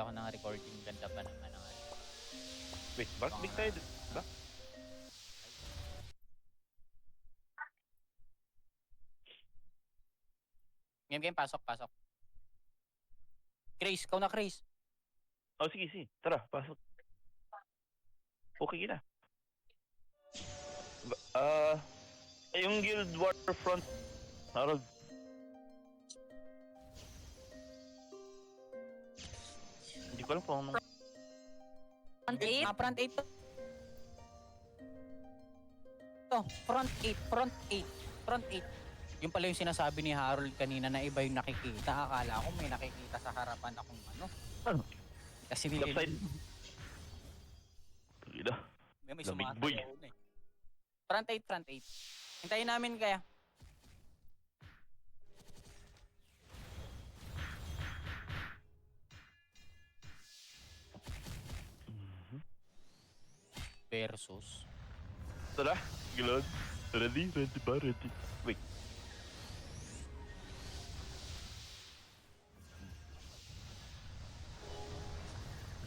ako ng recording. Ganda pa naman ang ano. Wait, bakit big tayo? Ba? Game, pasok. Chris, ikaw na Chris. Oh, sige. Tara, pasok. Okay na. Yung Guild Waterfront, Harold. Hindi ko alam kung anong... Front 8? Front 8 to. Front 8. Yung pala yung sinasabi ni Harold kanina na iba yung nakikita. Akala ko may nakikita sa harapan akong ano. Ano? Kasi Left side. Tugida. may Lamig sumasayaw boy. na eh. Front 8. Hintayin namin kaya. Versus. Tara, Gilad. Ready ba? Ready. Wait.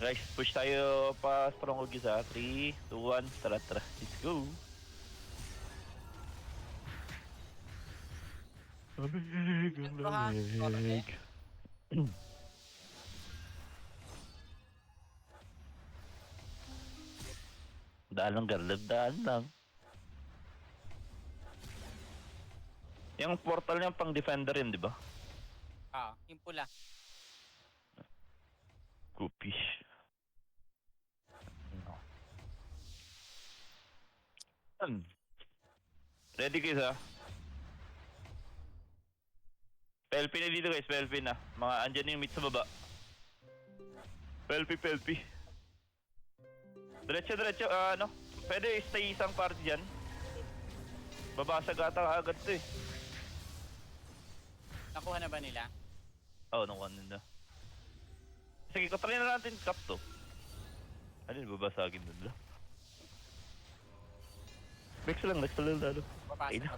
Guys, push tayo pa Stronghold isa. 3, 2, 1. Tara. Let's go. Lamig. Daan lang, Garleb. Daan lang. Yung portal niya pang defender yun, di ba? Yung pula. Gupish. No. Ready guys ha? PLP na dito guys, PLP na. Mga andyan yung meet sa baba. PLP. Diretso, ano? Pwede stay isang party dyan. Babasag ata agad to eh. Nakuha na ba nila? Oo, nakuha nila. Sige, katry na natin cap to. Ano yun, babasagin nila. Next lang lalo. Papasok.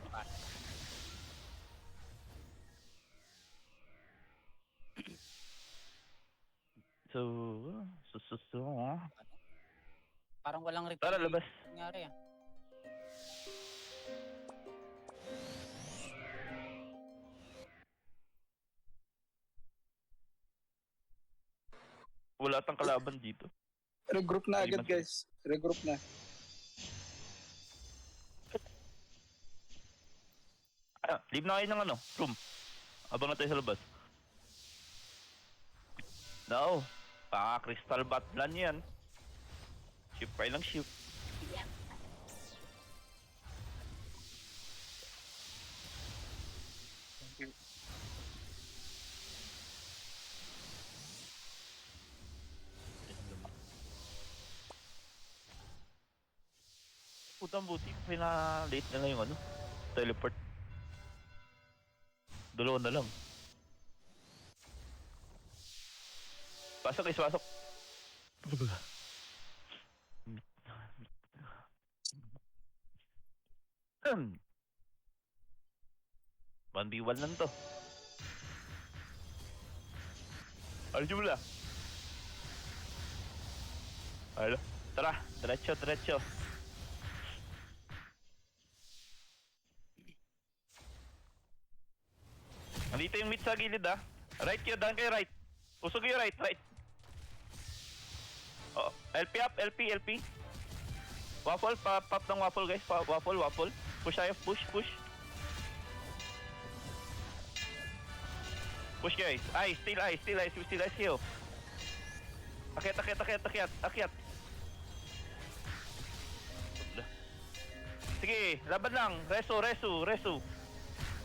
So, Parang walang record. Tara, labas. Nangyari Wala tang kalaban dito. Regroup na agad guys. Regroup na. Leave na kayo ng ano, room. Abang na tayo sa labas. No. Crystal Batlan yan. Ship kayo lang ship. Putang buti, pina-late na lang yung ano, teleport. Dalawa na lang. Pasok guys, pasok. Bandiwal lang to. Aljula. Alo. Tara, diretso. Nandito yung meet sa gilid ah. Right kayo, daan kayo right. Usog kayo right. Oh, LP up, LP. Waffle, pop ng waffle guys. Waffle. Push tayo, push. Push guys. Still ice kayo. Akyat. Sige, laban lang. Resu.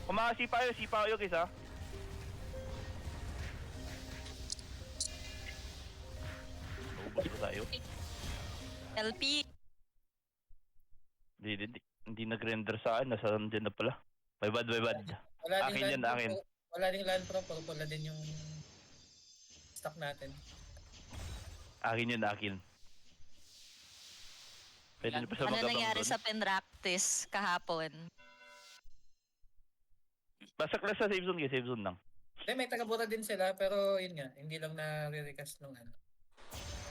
Kung makasipa kayo guys ha. Naubos ba tayo? LP. Hindi nag-render sa akin. Nasa dyan na pala. May bad. Akin. Wala ding land pro. Wala din yung stock natin. Akin. Pwede na pa siya Ano magabang nangyari doon. sa Penractis kahapon? Basak lang sa save zone lang. May taga-bota din sila, pero yun nga, hindi lang na-recast nung ano.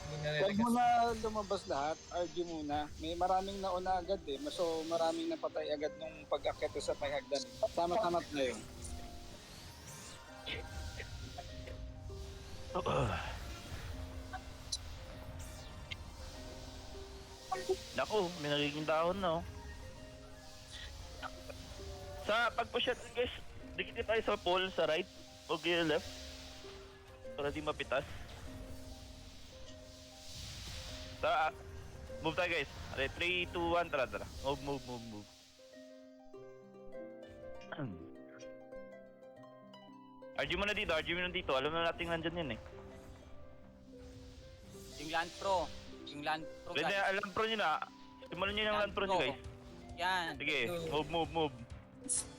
Hindi Huwag mo na-recast. na lumabas lahat, RG muna. May maraming nauna agad eh. So maraming napatay agad nung pag-akyat sa may hagdan. Tama-tama na yun. Naku, may nagiging dahon na oh. Sa pag-push natin guys, dikit tayo sa pole sa right o gear left para di mapitas. Move tayo guys. Okay, 3, 2, 1, tara. Move. RG mo na dito. Alam na natin nandyan yun eh. Yung Land Pro. Pwede guys. alam pro nyo na. Simulan nyo yung land pro nyo guys. Yan. Sige, move.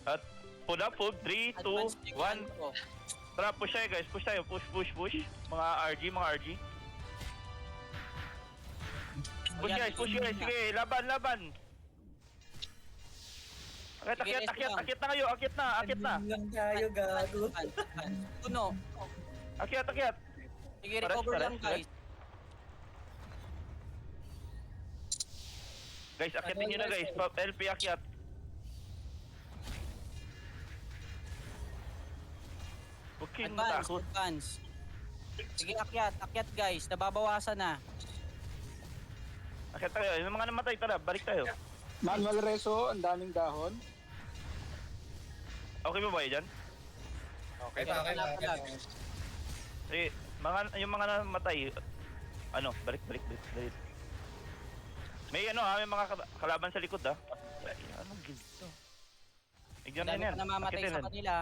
At pull up, 3, 2, 1. Advance yung Land Pro. Tara, push tayo guys. Push tayo. Push. Mga RG. Push Yan, guys. Sige, laban. Sige, Akyat na kayo. Akyat na. Lang tayo, gago. Puno. Akyat. Sige, recover lang guys. Guys, akyatin nyo na guys. LP akyat. Huwag kayong matakot. Advance. Sige, akyat guys. Nababawasan na. Akyat tayo. Yung mga namatay, tara. Balik tayo. Manual Reso, ang daming dahon. Okay ba kayo dyan? Okay pa. Sige, yung mga namatay. Balik. May may mga kalaban sa likod ah. Ay, anong guild to? Igyan na Dami yan. pa namamatay Akitin sa yan. kanila.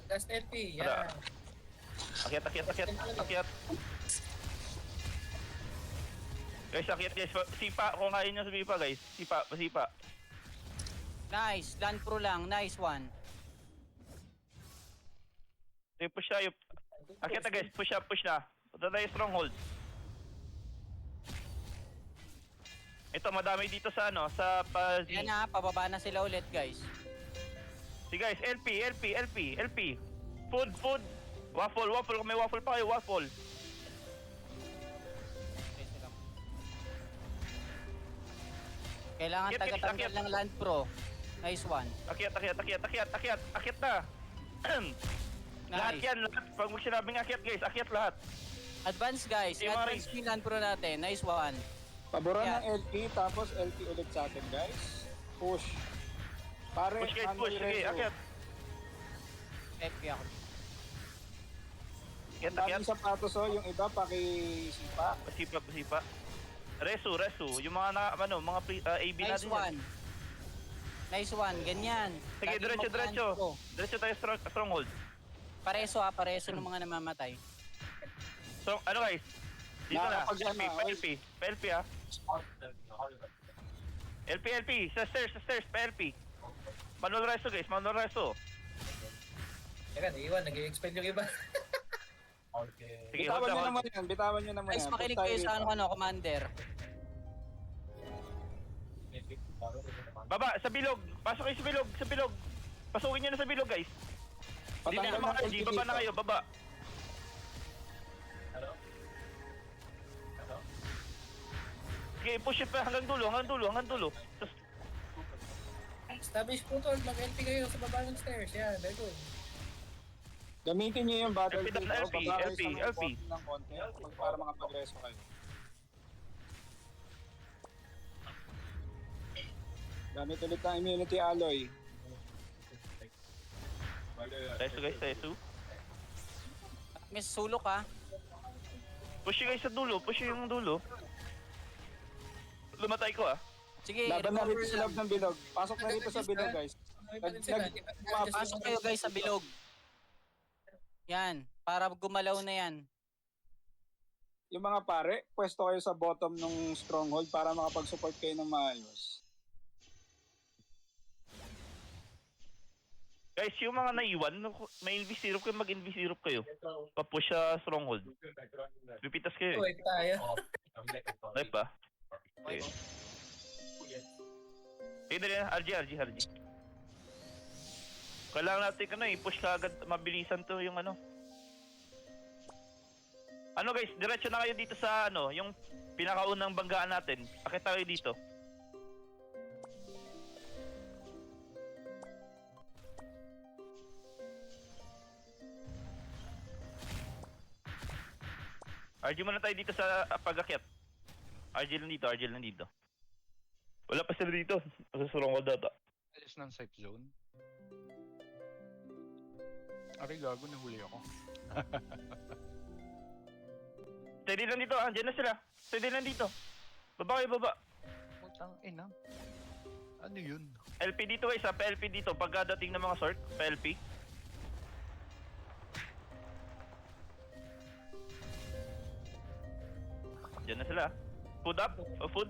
Last LP, Tara. yan. Akyat. Guys, akyat guys. Sipa, kung kain nyo sa pipa guys. Sipa. Nice. Land Pro lang. Nice one. Sige, push tayo. Akyat na guys. Push na. Punta tayo stronghold. Ito, madami dito sa sa Yan na. Pababa na sila ulit guys. Sige guys, LP. Food. Waffle. Kung may waffle pa kayo, waffle. Kailangan Akyat, guys, taga-tanggal akyat. ng Land Pro. Nice one. Akyat na. Lahat Nice. yan, lahat. Pag mo sinabing akyat guys, akyat lahat. Advance guys. Yung mga Advance yung Land Pro natin. Nice one. Paboran Yan. ng LP, tapos LP ulit sa atin guys. Push. Pare, Push guys, Manual push. Sige, Reso. akyat. FP ako. Ang daming sapatos yung iba pakisipa. Pasipa. Resu. Yung mga AB Nice natin one. yan. Nice one. Ganyan. Sige, Lagi diretso. mag-Land Pro. Diretso tayo stronghold. Pareso ng mga namamatay. So, guys? Dito na. Nakakapag- PLP ah. LP. Sa stairs, PLP. Manual Reso guys, Teka, naiwan. Nag-i-expel yung iba. Sige, Bitawan nyo hold. naman yan. Guys, makinig kayo sa Commander. Baba, sa bilog. Pasok kayo sa bilog. Pasukin nyo na sa bilog guys. Hindi na mga RG, baba na kayo, baba. Sige, push it pa hanggang dulo. Tapos, Establish po tol. Mag-LP kayo sa baba ng stairs. Yan, very good. Gamitin nyo yung battle LP, field. LP. Ng konti para makapag-reso kayo. Gamit ulit ng immunity alloy. Reso guys, reso. May sulok ha. Push yung guys sa dulo, Lumatay ko ah. Sige, Laban na recover rito sa lang. loob ng bilog. Pasok na rito sa bilog guys. May pa rin sila. Di ba- Pasok kayo guys sa bilog. Yan. Para gumalaw na yan. Yung mga pare, pwesto kayo sa bottom ng stronghold para makapag-support kayo ng maayos. Guys, yung mga naiwan, may invis-syrup kayo, mag-invis-syrup kayo. Papush sa stronghold. Pipitas kayo eh. Wait tayo. Live ba? Okay. Sige na rin, RG. Kailangan natin i-push ka agad, mabilisan to yung ano. Ano guys, diretso na kayo dito sa yung pinakaunang banggaan natin. Akit tayo dito. RG muna tayo dito sa pag-akyat. RG lang dito. Wala pa sila dito. Masusurong ko data. Alis ng safe zone. Aray, gago, nahuli ako. Steady lang dito, andyan na sila. Steady lang dito. Baba kayo, baba. Putang ina. Ano yun? LP dito guys, PLP dito. Pagkadating ng mga sort, PLP. Diyan na sila. Food up,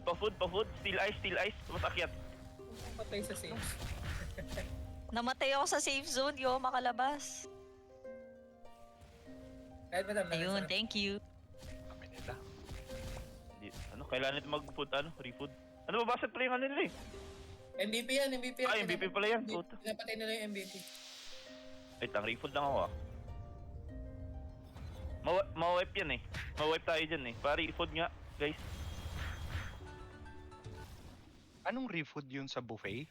pa-food. Still ice. Mas akyat. Patay sa safe. Namatay ako sa safe zone. Di ako makalabas. Kahit madam, Ayun, thank you. Kami nila. Kailangan nito mag-food, refood. Ano ba, basat pala yung nila eh. MVP yan. Ah, MVP pala yan. Puta. Pinapatay nila yung MVP. Wait lang, refood lang ako Ma-wipe yan eh. Ma-wipe tayo dyan eh. Para refood nga, guys. Anong refood yun sa buffet?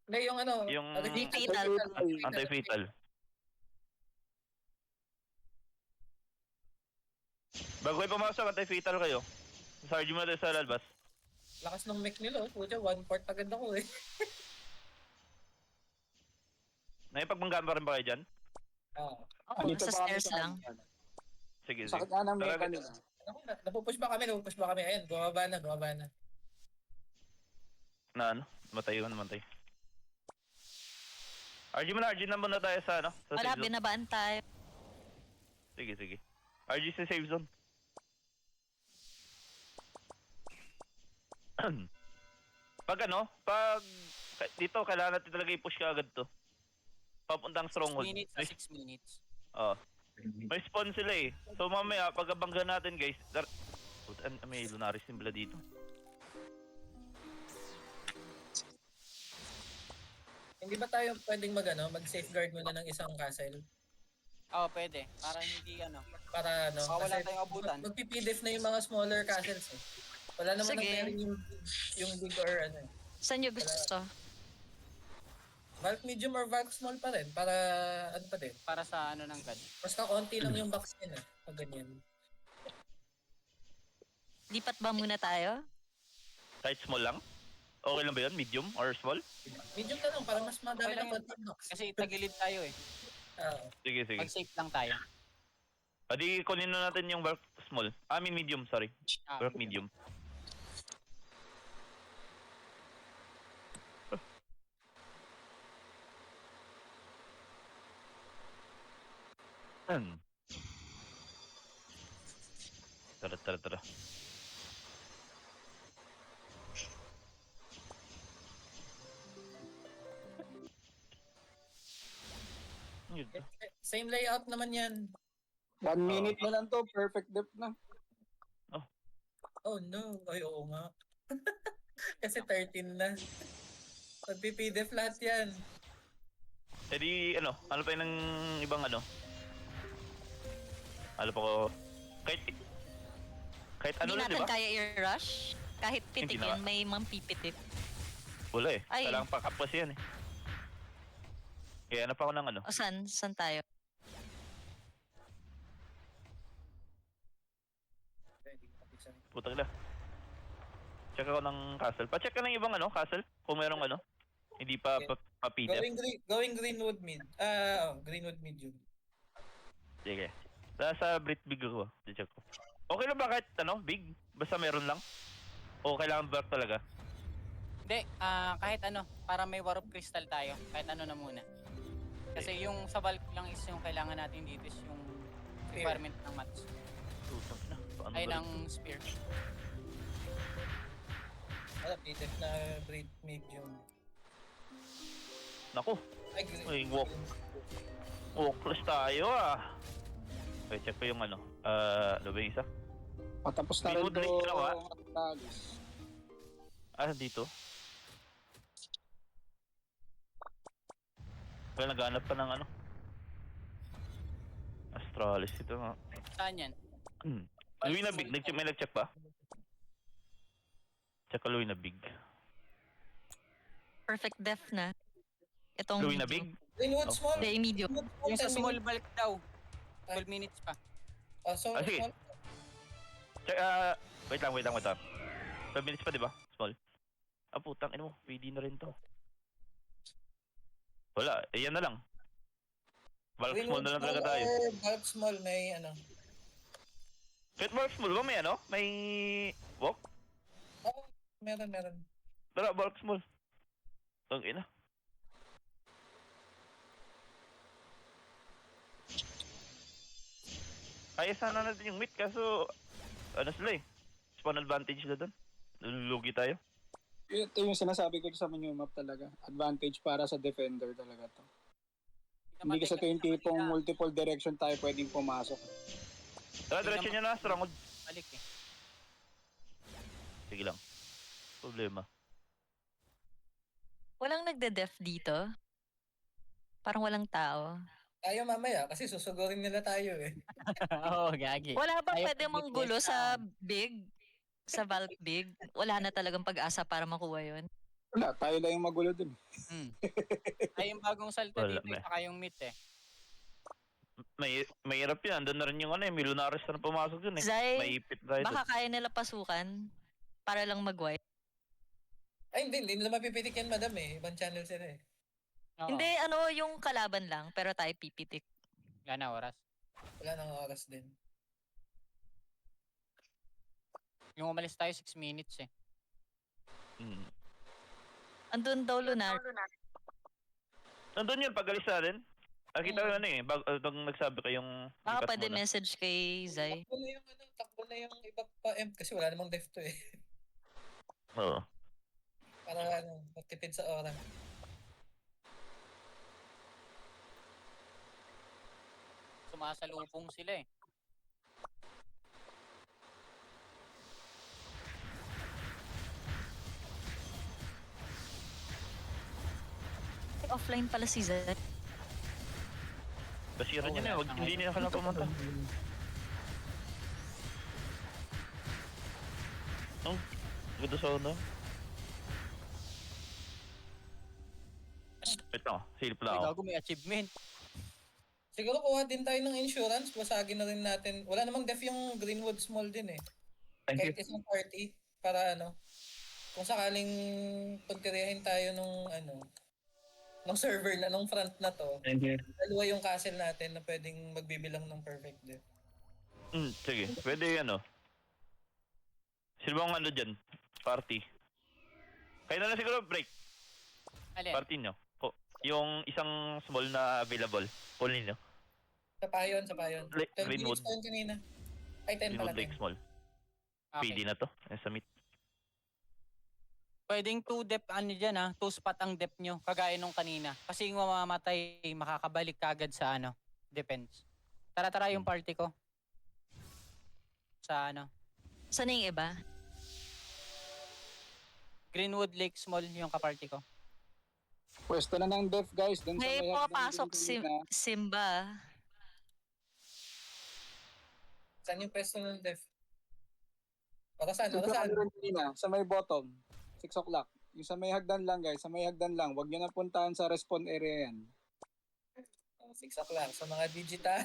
Hindi, yung ano. Yung Fatal. anti-fatal. Bago kayo pumasok, anti-fatal kayo. Sarge mo na tayo sa lalabas. Lakas ng mech nila. Pucha, 1/4 agad ako eh. Naipagmanggaan pa rin ba kayo dyan? Oo. Oo, Dito sa pa kami stairs sa lang. ano. Sige, Sakit sige. nga ng Tara, mecha nila. Ako, napupush ba kami? Ayan, bumaba na. Matay ko naman tayo. RG na muna tayo sa sa Wala, safe zone. binabaan tayo. Sige. RG sa safe zone. pag dito, kailangan natin talaga i-push ka agad to. Papuntang 6 stronghold. minutes sa 6 minutes. Oo. May spawn sila eh. So mamaya, pag-abangga natin guys, may Lunaris din pala dito. Hindi ba tayo pwedeng mag-safeguard muna ng isang castle? Oo, pwede. Para hindi Para baka wala tayong abutan. Magpipidef na yung mga smaller castles eh. Wala naman Sige. ang pairing yung big or ano eh. Saan nyo gusto? Valk medium or Valk small pa rin. Para ano pa din. Para sa ng god. Basta konti lang yung box nila. Pag ganyan. Lipat ba muna tayo? Kahit small lang? Okay lang ba yun? Medium or small? Medium na lang para mas madami Okay lang ng yun. konti box. Kasi tagilid tayo eh. Oo. Sige. Mag-safe lang tayo. Adi, kunin na natin yung work small. Medium, sorry. Ah, Work medium. Tara. Yun. Same layout naman yan. 1 minute na lang to, perfect depth na. Oh no. Ay, oo nga. Kasi 13 na. Magpipidef lahat yan. Eh di, ano pa yun ng ibang Ano pa ko, kahit Hindi lang, di natin ba? kaya i-rush. Kahit pitik Hindi na. yun, may mampipitik. Wala eh. Ay. Kailangan pa kapos yan eh. Kaya pa ako ng O saan tayo? Putang ina. Check ako ng castle. Pa-check ka ng ibang castle. Kung merong hindi pa pa-PDF. Going Greenwood mid. Greenwood medium. Sige. Sa Brit Big ako. I-check ko. Okay lang ba kahit big? Basta meron lang? O kailangan ba talaga? Hindi, kahit para may war of crystal tayo. Kahit na muna. Kasi yung sa bulk lang is yung kailangan natin dito is yung requirement ng mats. Putang ina. Paano Ay, ba ng spear. Wala, pidef na breed medium. Naku. Ay, Ay, walkless tayo Okay, check ko yung ano ba yung isa? Patapos na rin Greenwood Ridge to. lang, Talis. Dito. Well, naghanap pa ng ano. Astralis ito nga. Saan yan? Luina Big, may nag-check ba? Check ko Luina Big. Perfect def na. Itong Luina medium. Big? Greenwood Oh. small. Hindi, medium. Yung sa 10 small minutes. bulk daw. Ay. 12 minutes pa. Oh, so, Sige. small. Check, wait lang. 12 minutes pa, di ba? Small. Ah, putang, ino mo. PD na rin to. Wala, yan na lang. Bulk small na lang talaga tayo. Or bulk small may ano. Kahit bulk small ba may ano? May walk? Oh, meron. Tara, bulk small. Ang ina. Kaya sana natin yung meet kaso ano sila eh. Spawn advantage sila doon. Lulugi tayo. Ito yung sinasabi ko sa new map talaga. Advantage para sa defender talaga to. Hindi kasi ito yung tipong multiple direction tayo pwedeng pumasok. Tara, diretso nyo na. Stronghold. Balik eh. Sige lang. Problema. Walang nagde-def dito. Parang walang tao. Tayo mamaya kasi susugurin nila tayo eh. Oo, gagi. Wala ba Ayaw pwede mag-hit manggulo next sa round. big? Sa bulk big? Wala na talagang pag-asa para makuha yun. Wala, tayo lang yung magulo dun. Ay, yung bagong salta Wala, dito, may. saka yung meat eh. Mahirap yan. Andun na rin yung ano eh. Milunaris na pumasok dun eh. Zay, Maipit tayo baka dun. kaya nila pasukan para lang mag-wipe. Ay, hindi nila mapipitik yan, madam eh. Ibang channel sila eh. Oo, Hindi, yung kalaban lang, pero tayo pipitik. wala na oras. Wala nang oras din. Yung umalis tayo 6 minutes eh. Hmm. Andun daw lunar. Nandun yun, pag-alis natin. Nakita ko ano eh. Bang nagsabi kayong Baka lipat pwede muna. message kay Zay. Takbo na yung iba pa M kasi wala namang def to eh. Oo. Para matipid sa oras. Sumasalubong sila eh. Offline pala si Zay. Basira Oo, nyo na eh. wala na Hindi nila ka na pumunta. Oh, ganda sa ano. Wait lang, silip Ay, lang ako. gago, may achievement. Siguro kuha din tayo ng insurance, basagin na rin natin. Wala namang def yung Greenwood Small din eh. Thank you. Kahit isang party para ano, kung sakaling pagkiriyahin tayo nung server na, nung front na to, Thank you. dalawa yung castle natin na pwedeng magbibilang ng perfect def. Sige, pwede ano. Sino bang ano dyan? Party. Kayo na lang siguro break. Alin? Party nyo. Yung isang small na available. Pull ninyo. Sa payon. 12 Greenwood. minutes pa yun kanina. Ay, 10 pala. Greenwood Lake 10. Small. Okay. PD na to. Yung sa meet. Pwedeng 2 dep ano dyan 2 spot ang dep nyo. Kagaya nung kanina. Kasi yung mamamatay, makakabalik kagad sa defense. Tara yung party ko. Sa Saan na yung iba? Greenwood Lake Small yung kaparty ko. Pwesto na ng def guys. Dun sa May may pumapasok hagdan din kanina. Simba. Saan yung pwesto ng def? Para saan? Yung Para saan? sa kanina, sa may bottom. 6 o'clock. Yung sa may hagdan lang guys. Sa may hagdan lang. Huwag nyo na puntahan sa respawn area yan. 6 o'clock. Sa mga digital.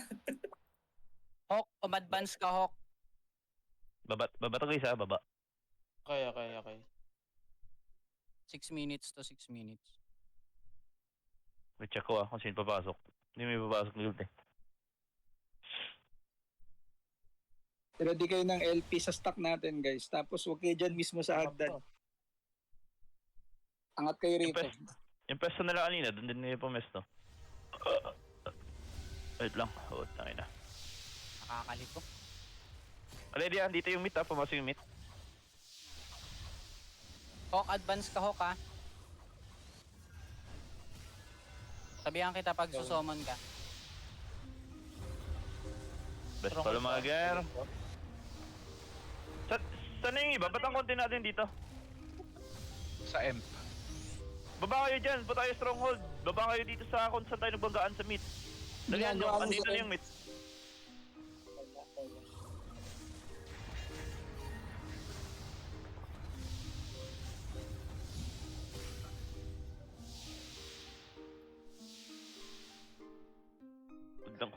Hawk, umadvance ka Hawk. Baba to guys ha, baba. Okay. 6 minutes to 6 minutes. Wait, check ko kung sino papasok. Hindi may papasok na guild eh. Ready kayo ng LP sa stock natin guys. Tapos huwag kayo dyan mismo sa hagdan. Angat kayo rito. Yung pesto nila kanina, doon din nila pumesto. Wait lang. Tangin na. Nakakalito. Ready dito yung meet pumasok yung meet. Hawk, advance ka Hawk Sabihan kita pag susumon ka. Best pala mga ger. Saan na yung iba? Ba't ang konti natin dito? Sa M. Baba kayo dyan, punta kayo stronghold. Baba kayo dito sa kung saan tayo nagbanggaan sa meet. Dalihan nyo, Ginagawa ko andito sa- na yung meet.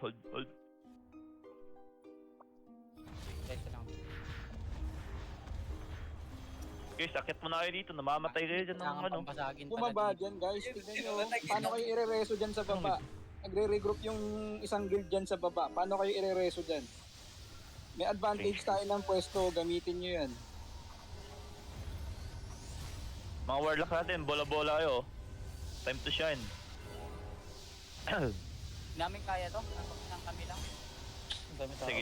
Hold. Teka lang. Guys, akit mo na kayo dito, namamatay kayo dyan ng Kailangan ano. pampasagin pala Bumaba dito. dyan guys, tignan nyo. Paano kayo ire-reso dyan sa baba? Nagre-regroup yung isang guild dyan sa baba. Paano kayo ire-reso dyan? May advantage tayo ng pwesto, gamitin nyo yan. Mga warlock natin, bola-bola kayo. Time to shine. Namin kaya to. Nang kami lang.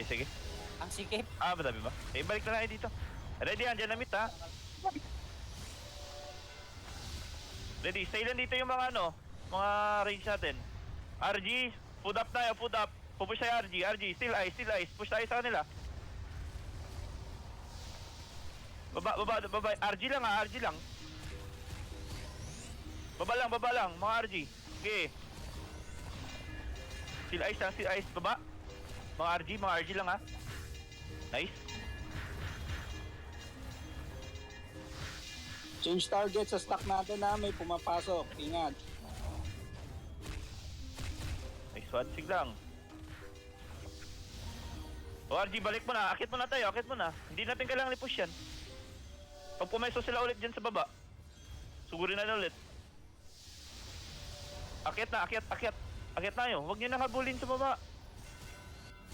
Sige. Ang sikip. Madami ba? Balik na kayo dito. Ready, andyan na meet ha. Ready, stay lang dito yung mga mga range natin. RG, food up tayo, food up. Pupush tayo RG, still ice. Push tayo sa kanila. Baba. RG lang ha, RG lang. Baba lang, mga RG. Okay. Still ice, baba. Mga RG lang ha. Nice. Change target sa stock natin na may pumapasok. Ingat. Nice one, sig lang. O RG, balik mo na. Akit mo na tayo, Hindi natin kailangan i-push yan. Pag pumeso sila ulit dyan sa baba, sugurin na ulit. Akit na yun. Huwag nyo nakabulin sa baba.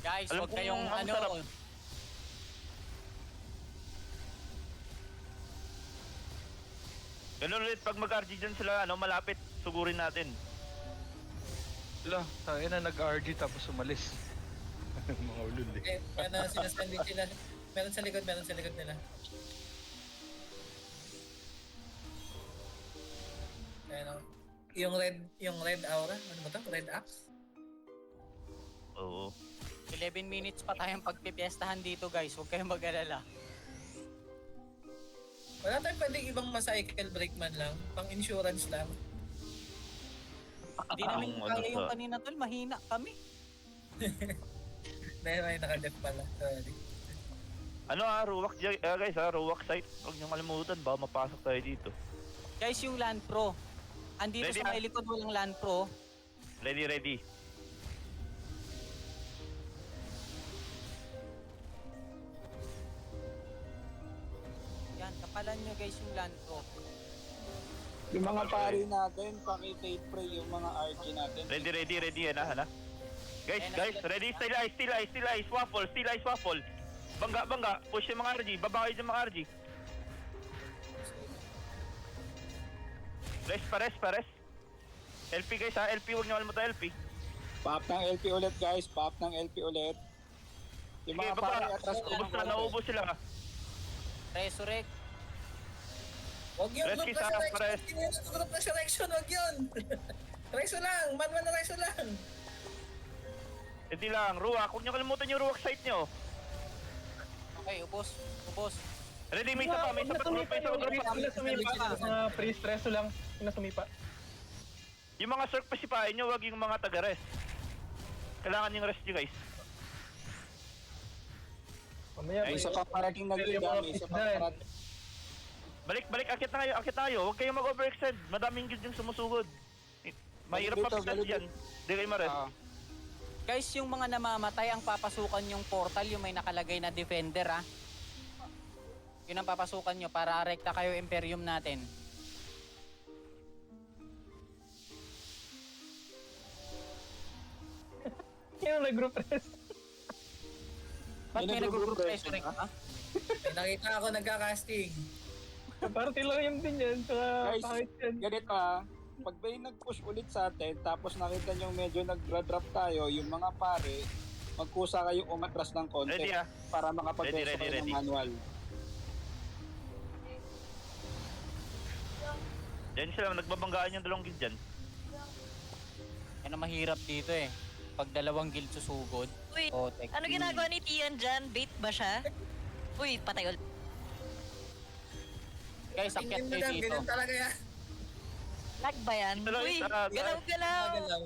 Guys, Alam huwag kong kayong ang sarap. Ganun ulit, pag mag-RG dyan sila, malapit, sugurin natin. Wala, tayo na nag-RG tapos umalis. Mga ulul eh. Sinasandwich sila. Meron sa likod nila. Ayan o. Yung red aura, ano ba to? Red axe? Oo. 11 minutes pa tayong pagpipiestahan dito guys. Huwag kayong mag-alala. Wala tayong pwedeng ibang ma-cycle break man lang. Pang insurance lang. Hindi namin Ang kaya yung sa- kanina tol. Mahina kami. Dahil may naka-def pala. Sorry. Ruwak guys ruwak site. Huwag nyo kalimutan, baka mapasok tayo dito. Guys, yung Land Pro. Andito Ready sa may likod walang Land Pro. Ready. Yan, kapalan nyo guys yung Land Pro. Yung mga pari natin, paki-fade pray yung mga RG natin. Ready, hana. Guys, ready, still ice, waffle. Bangga, push yung mga RG, baba kayo dyan mga RG. Pares. LP guys ha, LP, huwag nyo kalimutan LP. Pop ng LP ulit guys, pop ng LP ulit. Yung Sige, mga pari baba, atras naubos sila. Resurrect. Huwag yung Rescue group na sa selection. press. Hindi yung group na selection. Huwag yun. Reso lang. Man na reso lang. Hindi lang, ruwak, huwag nyo kalimutan yung ruwak site nyo. Okay, ubos. Ready, may isa pa, group pa. Pre-stress lang, pinasumipa. Yung mga circ pasipain nyo, wag yung mga taga-rest. Kailangan yung rest nyo guys. Mamaya, May isa pa parating na guild, may isa pa parating. Balik, akit na kayo. Huwag kayong mag-overextend. Madaming guild yung sumusugod. Mahirap Balik pa dito, pitas balik dyan. Hindi kayo ma-rest. Guys, yung mga namamatay ang papasukan yung portal, yung may nakalagay na defender ha. Yun ang papasukan nyo para rekta kayo Imperium natin. yung nag-group rest. Ba't may nag-group resurrect ha? May nakita ako nagka-casting. Party lang yung din yan. Saka Guys, pangit yan. ganito pag may nag-push ulit sa atin, tapos nakita nyo medyo nag-drop tayo, yung mga pare, magkusa kayo umatras ng konti Ready ha? para makapag-verso kayo Ready. ng manual. Diyan sila, nagbabanggaan yung dalawang guild dyan. Yan ang mahirap dito eh. Pag dalawang guild susugod. Uy, O, tek. ano ginagawa ni Tian dyan? Bait ba siya? Uy, patay ulit. Guys, akyat Tingin mo kayo lang, dito. ganun talaga yan. Lag ba yan? Ito lang, Uy, ah, galaw-galaw! Makagalaw.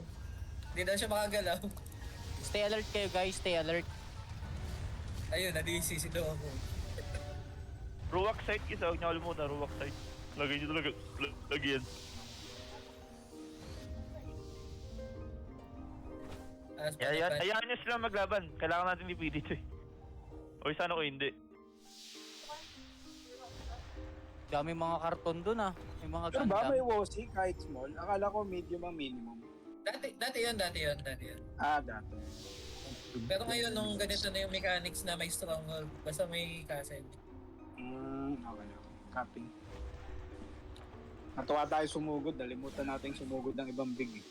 Hindi daw siya makagalaw. Stay alert kayo guys, stay alert. Ayun, na-DC si Dogo. Ruwak site isa, huwag niyo kalimutan, ruwak site. Lagay niyo talaga, lagyan. Hayaan niyo sila maglaban. Kailangan natin i-PD ito eh. O sana ko hindi. Dami mga karton dun ah. May mga Pero ba ganda. may WOSI kahit small? Akala ko medium ang minimum. Dati yun. Ah, dati. Pero ngayon, nung ganito na yung mechanics na may stronghold, basta may castle. Okay. Copy. Natuwa tayo sumugod. Nalimutan natin sumugod ng ibang big eh.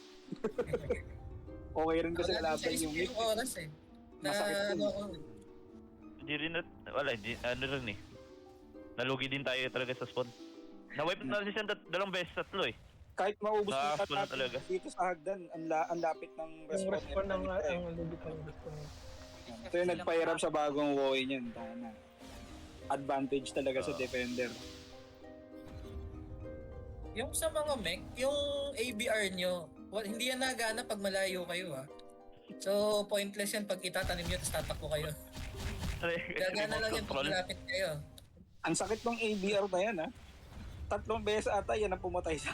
Okay rin kasi laban yung mid. Yung oras eh. Na, Masakit ano, yun. Hindi rin wala, hindi, ano rin eh. Nalugi din tayo talaga sa spawn. Na-wipe na siya dalawang beses, tatlo eh. Kahit maubos Ah, yung wala talaga. dito sa hagdan, ang lapit ng Yung respawn ng nila eh. ang lubit ng respawn. Ito yung nagpahirap sa bagong WoE niyan. Tama. Advantage talaga sa defender. yung sa mga mech, yung ABR nyo, hindi yan nagana pag malayo kayo ha. So, pointless yan pag itatanim nyo tapos tatakbo kayo. Gagana lang yan pag malapit kayo. Ang sakit ng ABR na yan ha. 3 beses ata yan ang pumatay sa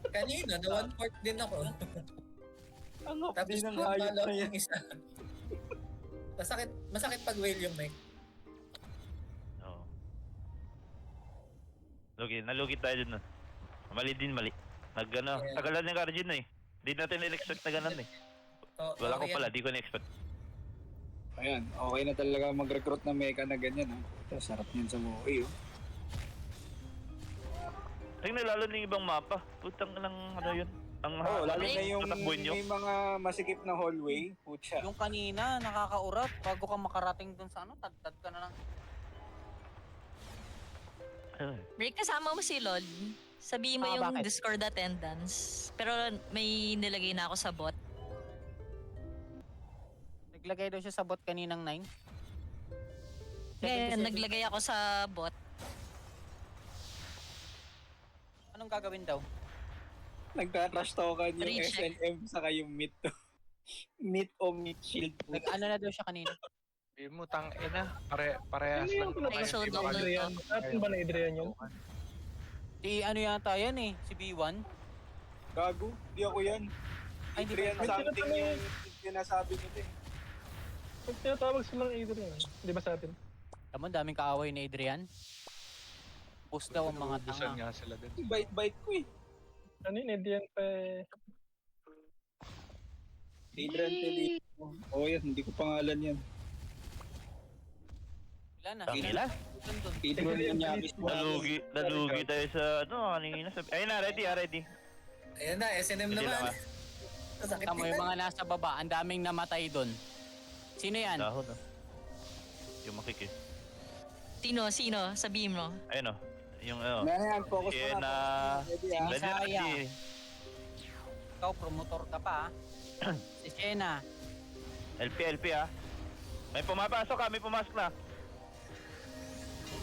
Kanina, na 1/4 din ako. ang Tapos hapdi ng hayop malo na yan. yung isa. Masakit pag whale yung mech. Oo. Nalugi tayo dun. Mali. Nag-ano, Yeah. tagalan ng Arjun na eh. Di natin na-expect na ganun eh. Wala ko pala, di ko na-expect. Ayan, okay na talaga mag-recruit ng mecha na ganyan ha. Ito, sarap niyan sa WoE oh. Tingnan lalo na yung ibang mapa. Putang ng ano yun. Ang Oh, lalo na yung tatakbuhin nyo. may mga masikip na hallway. Putya. Yung kanina, nakakaurat. Bago ka makarating dun sa ano, tad ka na lang. Rick, kasama mo si Lol. Sabihin mo Ah, yung bakit? Discord attendance. Pero may nilagay na ako sa bot. Naglagay daw siya sa bot kaninang 9. Ngayon, naglagay ako sa bot. Anong gagawin daw? Nagtatrash talkan yung Recheck. SNM saka yung meat to. Meat o meat shield. Ano na daw siya kanina? Sabi mo, ina, parehas Ano lang. yung pinapasok so ni double Adrian? Atin ba na Adrian yun? Si ano yata yan eh, si B1. Gago, di ako yan. Ay, hindi Adrian ba? something yung sinasabi nila eh. Pag tinatawag silang Adrian, di ba sa atin? Tama, daming kaaway ni Adrian. Push daw ang mga Ubusan tanga. nga sila din. Bite ko eh. Ano yun, Adrian pa Adrian Teli. Oh yan, hindi ko pangalan yan. Ilan na? Tangila? Ilan dun? Adrian yung nyabis mo. Nalugi tayo sa ano kanina. Ayun na, ready. Ayan na, SNM Ready naman. na Masakit Tama, yung mga nasa baba, ang daming namatay dun. Sino yan? Dahon oh. Yung makik eh. Sino? Sabihin mo. Ayun oh. Yung ano. Yan, focus mo Yan na. na. Ready ah. Ready na, Bisaya. ready. Ikaw, promotor ka pa ah. Si Shena. LP ah. May pumapasok ah, may pumasok na.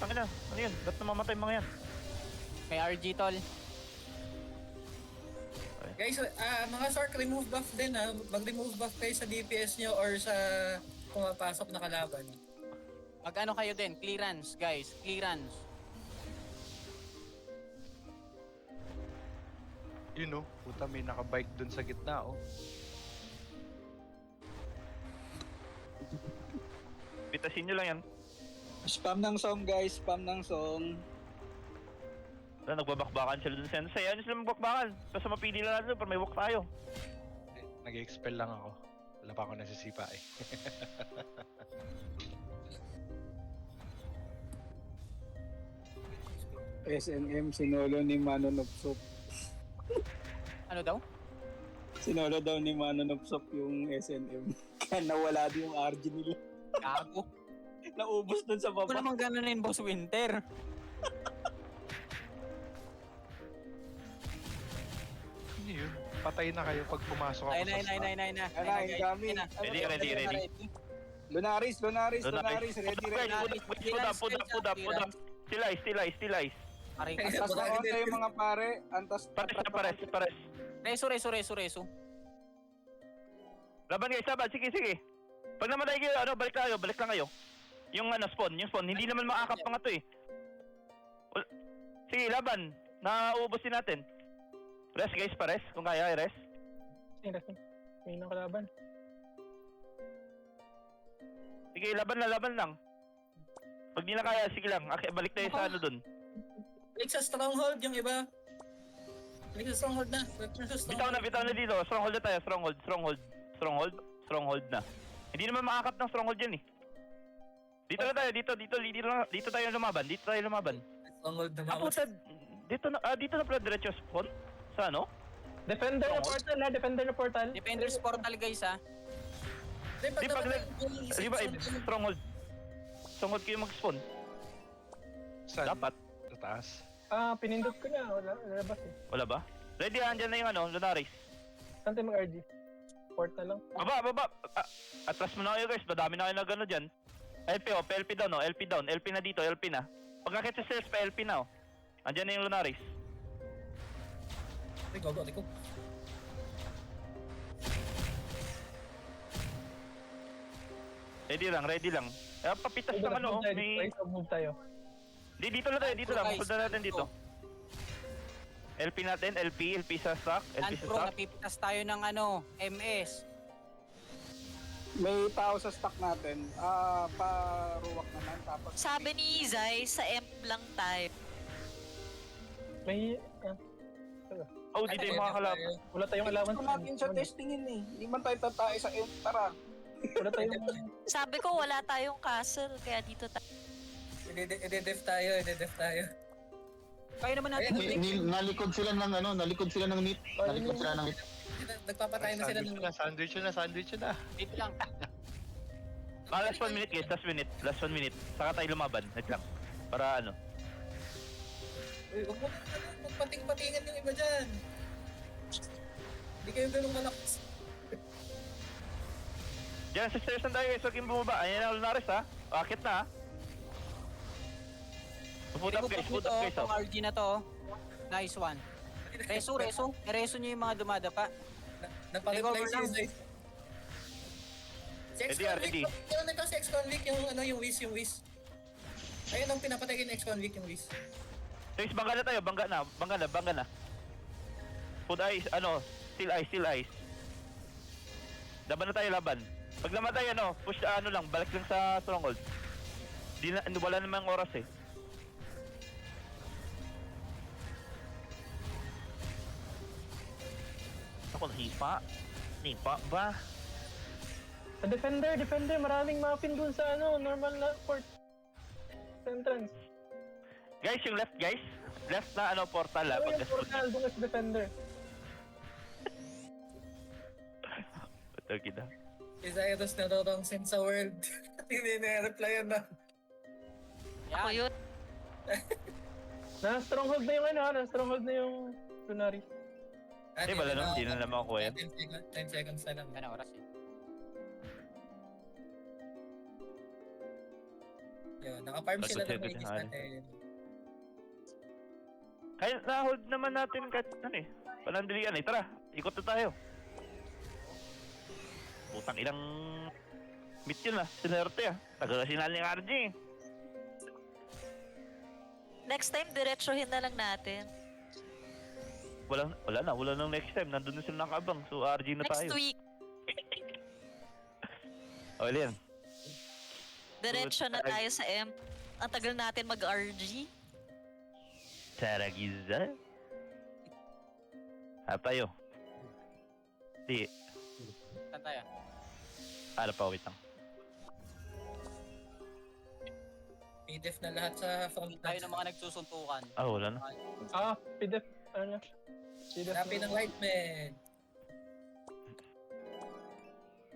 Tangina, ano yun? Ba't namamatay mga yan? May RG tol. Guys, mga Sark, remove buff din ha. Mag-remove buff kayo sa DPS nyo or sa pumapasok na kalaban. Mag-ano kayo din? Clearance, guys. Clearance. Yun oh, puta may nakabike dun sa gitna oh. Pitasin nyo lang yan. Spam ng song guys, spam ng song. Nagbabakbakan sila dun sa sensei. Ano sila magbakbakan? Basta mapili lang natin para may walk tayo. Nag-expel lang ako. Wala pa ako nasisipa eh. SNM, sinolo ni Mano Nopsop. Ano daw? Sinolo daw ni Mano Nopsop yung SNM. Kaya nawala din yung RG nila. Gago. Naubos dun sa Ako baba. naman gano'n Boss Winter. Ano yun? Patay na kayo pag pumasok ako Ay, sa spot. Ay, kami. Ready. Lunaris, ready. Put up. Still ice. Aray, Antas na konti yung mga pare. Antas Pares. reso. Laban guys, laban. Sige. Pag namatay kayo, balik lang kayo. Yung spawn. Hindi naman makakap pa nga to eh. Sige, laban. Nauubos din natin. Rest guys, pares. Kung kaya, rest. Sige. May nang kalaban. Sige, laban lang. Pag di na kaya, sige lang. Balik tayo sa dun. Balik sa stronghold yung iba. Balik sa stronghold na. Balik sa stronghold. Bitaw na dito. Stronghold na tayo. Stronghold na. Hindi naman makakap ng stronghold yan eh. Dito na tayo. Dito tayo lumaban. Stronghold na Ako mawag. dito na pala diretso spawn? Sa ano? Defender na portal ha, defender na portal. Defenders portal guys ha. Di pag stronghold. Stronghold kayo mag-spawn. Saan? Dapat. Sa taas. Pinindot ko na, wala labas eh. Wala ba? Ready, andyan na yung Lunaris. Saan tayo mag-RG? Port na lang. Baba. Atras mo na kayo guys. Madami na kayo na gano'n dyan. LP down. LP na dito, LP na. Pagkakit sa stairs pa, LP na Andyan na yung Lunaris. Go. Ready lang. Papitas ng Move tayo. Dito lang. Punta natin dito. LP natin, LP sa stock, And bro, napipitas tayo ng MS. May tao sa stock natin. Paruwak naman. Tapos Sabi ni Zay, sa EMP lang tayo. May, dito yung mga kalap. wala tayong allowance. gusto natin siya testingin eh. Hindi man tayo tatay sa end. Tara. Wala tayong, Sabi ko, wala tayong castle, kaya dito tayo. Ide-def tayo. Kaya naman natin. Nalikod sila ng meat. Nagpapatay na sila ng... Sandwich yun na. Dito lang. Last 1 minute guys, last 1 minute. Saka tayo lumaban, wait lang. Para Uy, huwag mo magpating-patingan yung iba dyan. Hindi kayo ganun malakas. Diyan, sa stairs na tayo guys, huwag yung bumaba. Ayan na Lunaris ha. Akit na ha. Put up guys. Itong RG na to. Nice one. Reso nyo yung mga dumadapa. Napag-reply Take over si Zay. Si Ready. ex-convict. Yung nito si ex-convict yung Whis. Ayun ang pinapatay kay ex-convict yung Whis. Guys, bangga na tayo. Bangga na. Put ice, still ice. Laban na tayo, laban. Pag namatay, push lang, balik lang sa stronghold. Wala namang oras eh. Ako, hipa ba? defender, maraming muffin dun sa normal na port. Entrance. Guys, yung left guys. Left na portal ha. Yung portal, dun is defender. Okay na. Si Zyrus narorong sin sa world. Hindi na-replyan na. Ako Yan. yun. Na-stronghold na yung Lunaris. Hindi wala naman, hindi na naman ako yan. 10 seconds na lang. Yan na oras eh. Yun, naka-farm sila ng Pagod maigis sila. natin. Kaya na-hold naman natin kahit panandalian eh. Tara, ikot na tayo. Putang ilang meet yun sinerte Tagal sinal ni RJ. Next time, diretsuhin na lang natin. Wala nang next time. Nandun na sila nakabang. So RJ na Next tayo. week, Yan. diretso na tayo sa EMP. Ang tagal natin mag-RG. Saragiza. Tayo. Di. Saan tayo? Wait lang. PDF na lahat sa front Tayo ng mga nagsusuntukan. Wala na. PDF, PDF. Happy ng Lightman.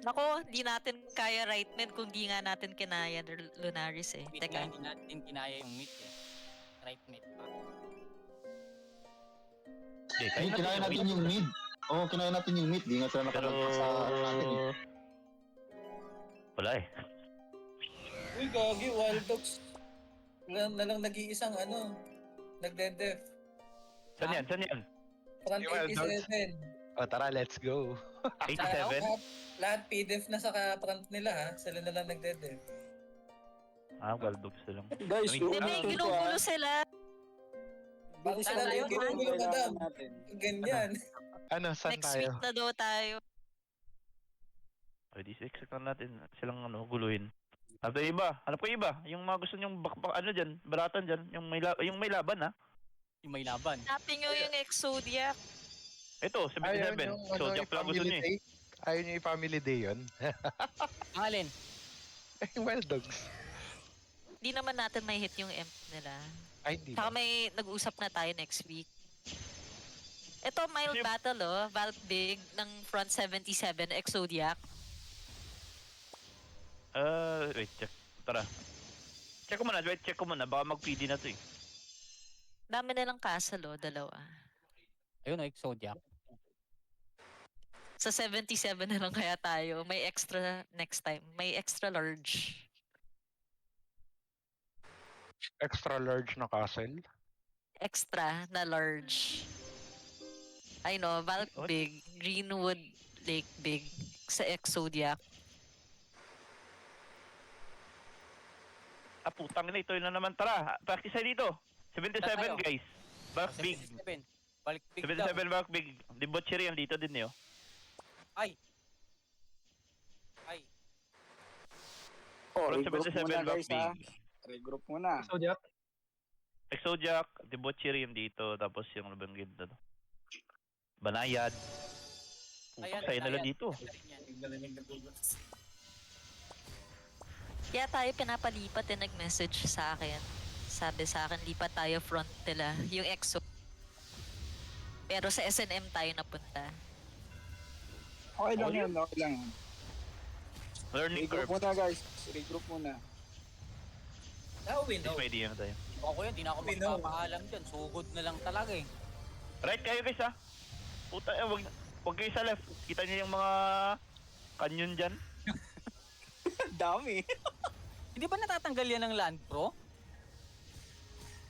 Nako, di natin kaya Rightman kung di nga natin kinaya Lunaris eh. Hindi Teka, natin kinaya yung meat eh. Right meat pa. Kinaya natin yung mid. Kinaya natin yung mid. Di nga sila Pero... nakalagpas sa natin eh. Wala eh. Uy, gagi, Wild Dogs. Na lang nag-iisang nagde-def. Saan yan? Saan yan? Front Yung wild dogs. 87. O tara, let's go. 87? Lahat PDF na sa front nila ha. Sila na lang nagde-def. Ah, wild dogs na lang. Guys, Hindi, Hindi, uulitin ko ginugulo sila. Bago sila Ano yung ginugulo, kailangan madam. natin? Ganyan. Ano, saan Next tayo? week na daw tayo. Pwede expect lang natin silang guluhin. Hanap tayo iba. Hanap ko iba. Yung mga gusto nyong dyan, baratan dyan. Yung may laban ha. Yung may laban. Hanapin nyo yung Exodia. Ito, 77. So, Jack lang gusto niya eh. Ayaw nyo yung family day yun? Ang alin? Yung wild dogs. Di naman natin may hit yung M nila. Ay, hindi Saka ba? may nag-usap na tayo next week. Ito, mild Kasi- battle oh. Valk Big ng Front 77, Exodiac. Wait, check. Tara. Check ko muna, wait, check ko muna. Baka mag-PD na to eh. Dami nilang castle oh, dalawa. Ayun, Exodia. Sa 77 na lang kaya tayo. May extra next time. May extra large. Extra large na castle. Extra na large. I know, Valk What? Big, Greenwood Lake Big sa Exodiac. Ah, putang ina, ito yun na naman. Tara, practice tayo dito. 77 Tayo. guys. Back big. 77. Balik big daw. 77 back big. Debauchery yan dito din eh. Oh. Ay. Ay. Oh, Front regroup 77 muna back guys ha. big. Regroup muna. Zodiac. Exojack, Debauchery yan dito. Tapos yung ano ba yung ganda to? Banayad. Putang saya nila dito. Kaya tayo pinapalipat eh, nag-message sa akin. Sabi sa akin, lipat tayo front nila, yung EXO. Pero sa SNM tayo napunta. Okay lang Oh, yun, okay lang. Learning Regroup curve. muna guys. Regroup muna. Now we know. May idea na tayo. Ako yun, di na ako We know. magpapaalam dyan. Sugod na lang talaga eh. Right kayo guys ha. Puta, wag kayo sa left. Kita niyo yung mga canyon dyan. Dami. Hindi ba natatanggal yan ng Land Pro?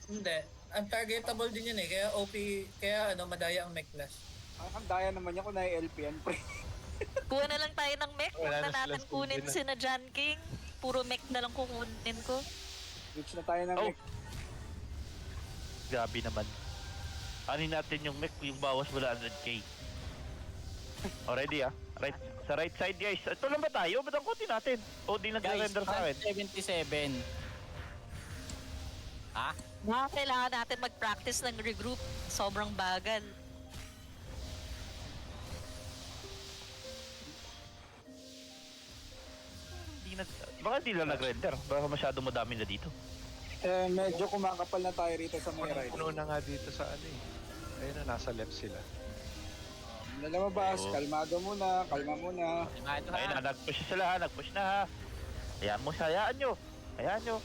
Hindi. Ang targetable din yun eh. Kaya OP, kaya madaya ang mech class. Ang daya naman niya kung na-LP yan, pre. Kuha na lang tayo ng mech. Huwag Wala na na natin silang kunin silbi na. si na John King. Puro mech na lang kukunin ko. Switch na tayo ng Oh. mech. Grabe naman. Anin natin yung mech yung bawas wala 100k. Already ah. Right, sa right side guys. Ito lang ba tayo? Ba't ang konti natin? O di Guys, nag-render sa akin? 77. Ha? Mga kailangan natin mag-practice ng regroup. Sobrang bagal. Baka di lang nag-render. Baka masyado madami na dito. Eh, medyo kumakapal na tayo rito sa may right. Puno na nga dito sa ano eh. Ayun na, nasa left sila. Lalabas, Oo. kalmado muna, kalma muna. Kalmado Ayun ha. na, nag-push sila ha. Nag-push na ha. Hayaan mo siya. Hayaan nyo. Hayaan nyo.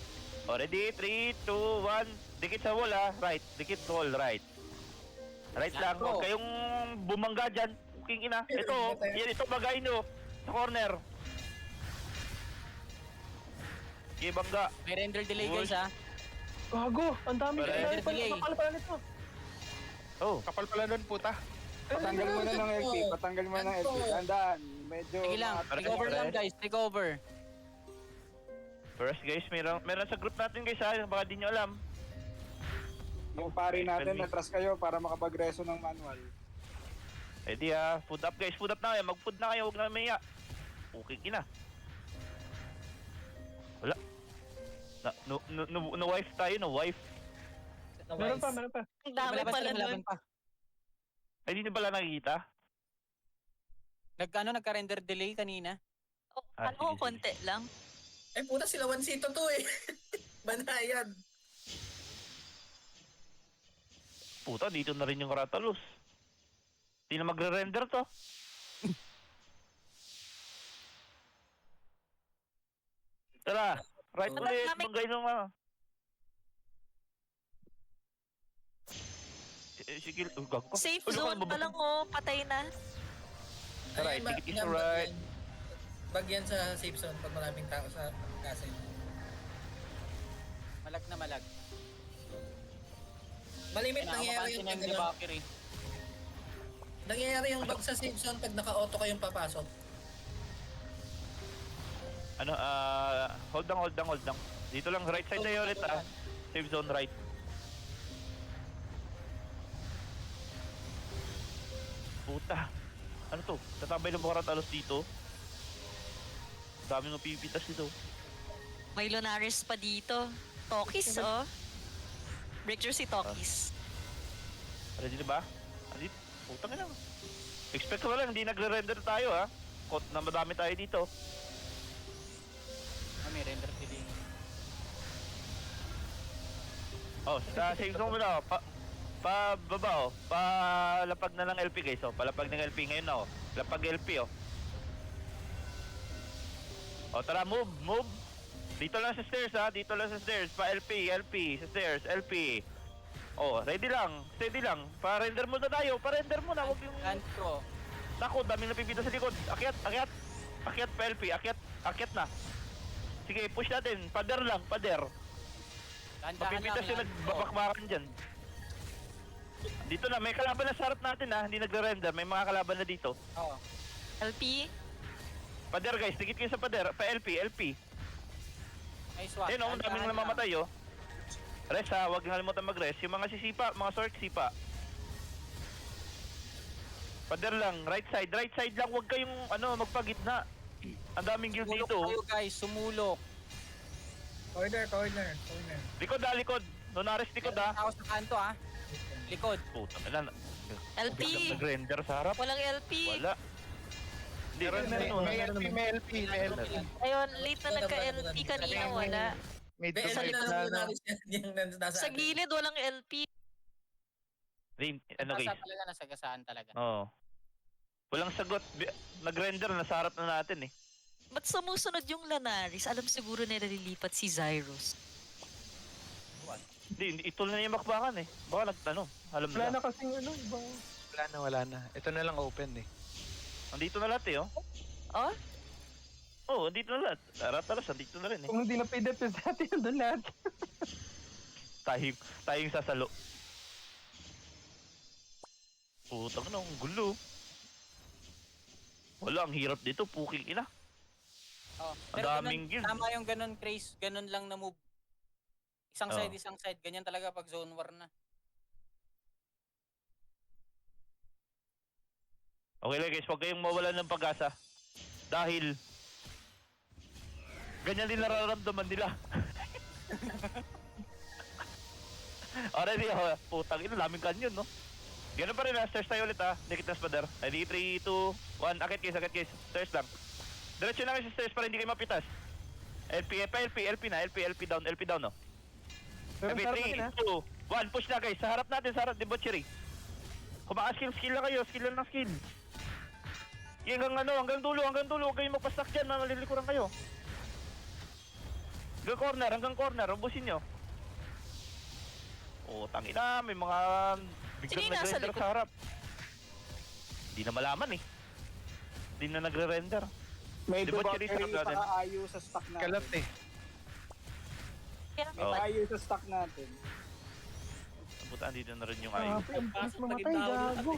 Already, 3, 2, 1. Dikit sa wall ha. Right. Dikit sa wall. Right. Right lang. Huwag kayong bumangga dyan. King ina. Ito. Yan. Ito bagay nyo. Sa corner. Okay, bangga. May render delay guys ha. Gago! Ang dami Wala, ka delay. kapal pala nito. Oh. Kapal pala nun, puta. Patanggal muna ng LP, patanggal muna ng LP. Tandaan, medyo... Sige lang. Para- Take over para- lang guys. Take over. First guys, meron sa group natin guys ha. Baka di nyo alam. Yung pari natin, Explain me. atras kayo para makapag-reso ng manual. Ready ha. Food up guys. Food up na kayo. Mag-food na kayo. Huwag na maya. Okay kina. Wala. No wife tayo. No wife. Meron pa, meron pa. Ang dami Malaban pala sila, malaban nun. pa. Ay, di nyo pala nakikita? Nagka-render delay kanina. Oh, Ah, ano, sige, konti lang. Ay puta, sila Juancito to eh. Banayad. Puta, dito na rin yung Rathalos. Di na magre-render to. Tara. Right Wala ulit. namin- Bangay nung mga. Sige. Gago ka. Safe Ulo ka, zone pa lang oh, patay na. Right, Ay, dikit is yan, right. Bagyan sa safe zone pag maraming tao sa castle. Malag na malag. Malimit Kaya nangyayari yung nakapansin pag yung ano, Valkyrie. nangyayari yung bag sa safe zone pag naka-auto kayong papasok. Ano, hold lang. Dito lang, right side tayo ulit Safe zone right. Puta. Ano to? Tatabay ng mga ratalos dito. Dami ng pipitas dito. May Lunaris pa dito. Tokis, oh. Breakthrough si Tokis. Ready na ba? Andito. Putang ina. Expect ko lang, hindi nagre-render tayo Kot na madami tayo dito. May render feeling. Oh, sa safe zone mo na. Baba palapag na ng LP guys palapag ng LP ngayon na lapag LP tara move dito lang sa stairs pa LP sa stairs LP ready lang steady lang pa-render mo na tayo wag yung Antro. nako daming napipita sa likod akyat pa LP akyat na sige push natin pader Dahan-dahan mapipitas yung lang. nagbabakbakan dyan. Dito na, may kalaban na sa harap natin hindi nagre-render. May mga kalaban na dito. Oo. LP? Pader guys, tikit kayo sa pader. Pa LP. Ay, swat. Ayun ang daming namamatay Rest huwag nang kalimutan mag-rest. Yung mga sisipa, mga sork sipa. Pader lang, right side lang. Huwag kayong magpagitna. Ang daming guild Sumulok dito. kayo guys, sumulok. Corner. Likod. Lunaris likod Meron tao sa kanto Likod. Putang ina. LP? Biglang nag-render sa harap. Walang LP. Wala. Hindi, May LP. Ayun, late na nagka-LP kanina, wala. May May Sa LP likod na Lunaris yung nasa Sa atin. gilid, walang LP. Ano guys? Nasagasaan talaga. Oo. Walang sagot. Nag-render, nasa harap na natin Ba't sumusunod yung Lunaris? Alam siguro nila lilipat si Zyrus. Hindi, ito na yung makbakan Baka alam Wala na. na kasing ibang... Wala na. Ito na lang open Andito na lahat Oh? Oo, andito na lahat. Ratalos, andito na rin Kung hindi na PDP sa atin, nandun lahat. Tayong sasalo. Putang na, ang gulo. Wala, ang hirap dito. Puking ina. Oh. Ang daming guild. Tama yung ganun, Chris. Ganun lang na move. Isang side. Ganyan talaga pag zone war na. Okay lang guys, huwag kayong mawalan ng pag-asa. Dahil ganyan din nararamdaman nila. Already, putang ina, daming kanyon, no? Ganun pa rin stairs tayo ulit Dikit na spader. Ready, 3, 2, 1, akit guys. Stairs lang. Diretso lang kayo sa stairs para hindi kayo mapitas. LP down, no? Pero LP, sarap natin 3, 2, 1, push na guys. Sa harap natin, debauchery. Skill lang kayo, skill lang ng skill. Hanggang dulo, huwag kayong magpa-stack dyan, malilikuran kayo. Hanggang corner, ubusin nyo. Tangina, may mga biglang Sino yung nasa nagre-render likod? sa harap. Hindi na malaman Hindi na nagre-render. May Debauchery sa debauchery garden. saka ayo sa stock natin. Kalat Kaya Oh. May ayo sa stock natin. Puta, andito na rin yung Ah, ayo. mas mamatay, gago.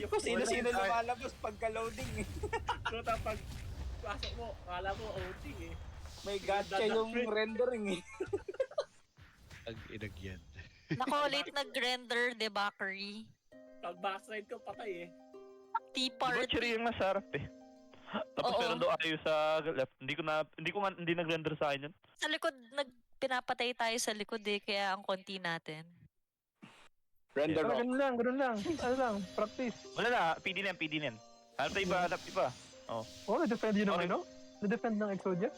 Kung sino-sino lumalabas pagka-loading Pero pag pasok mo, akala mo outing May gotcha yung rendering Ag-inagyan. Nako, late nag-render, debauchery. Pag backside ko, patay T-part. Debauchery yung nasa harap Tapos Oo. meron daw ayo sa left. Hindi nag-render sa akin yun. Sa likod, pinapatay tayo sa likod kaya ang konti natin. Render Pero rock. ganun lang. Ano lang, practice. Wala na, PD na yan. Hanap iba. Oh, na-defend yun Okay. ng Na-defend ng Exodia?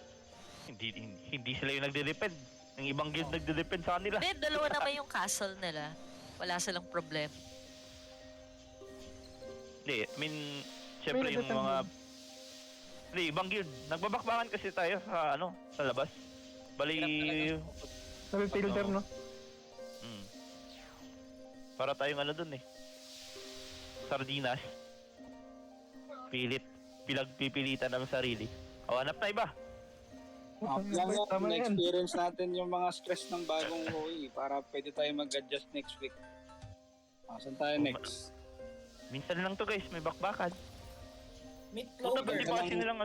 Hindi sila yung nagde-depend. Yung ibang guild nagde-depend sa kanila. Then, dalawa naman yung castle nila. Wala silang problem. Hindi, syempre May yung nagde-defend mga... Hindi, ibang guild. Nagbabakbakan kasi tayo sa labas. Bali... Nabi-filter, no? Para tayong dun sardinas. Pipilitan ng sarili. Hanap na iba. Lang yan, Tama yan. na-experience natin yung mga stress ng bagong OE para pwede tayo mag-adjust next week. Saan tayo next? Minsan lang to guys, may bakbakan. Meat Puta, clover. pati ba kasi nilang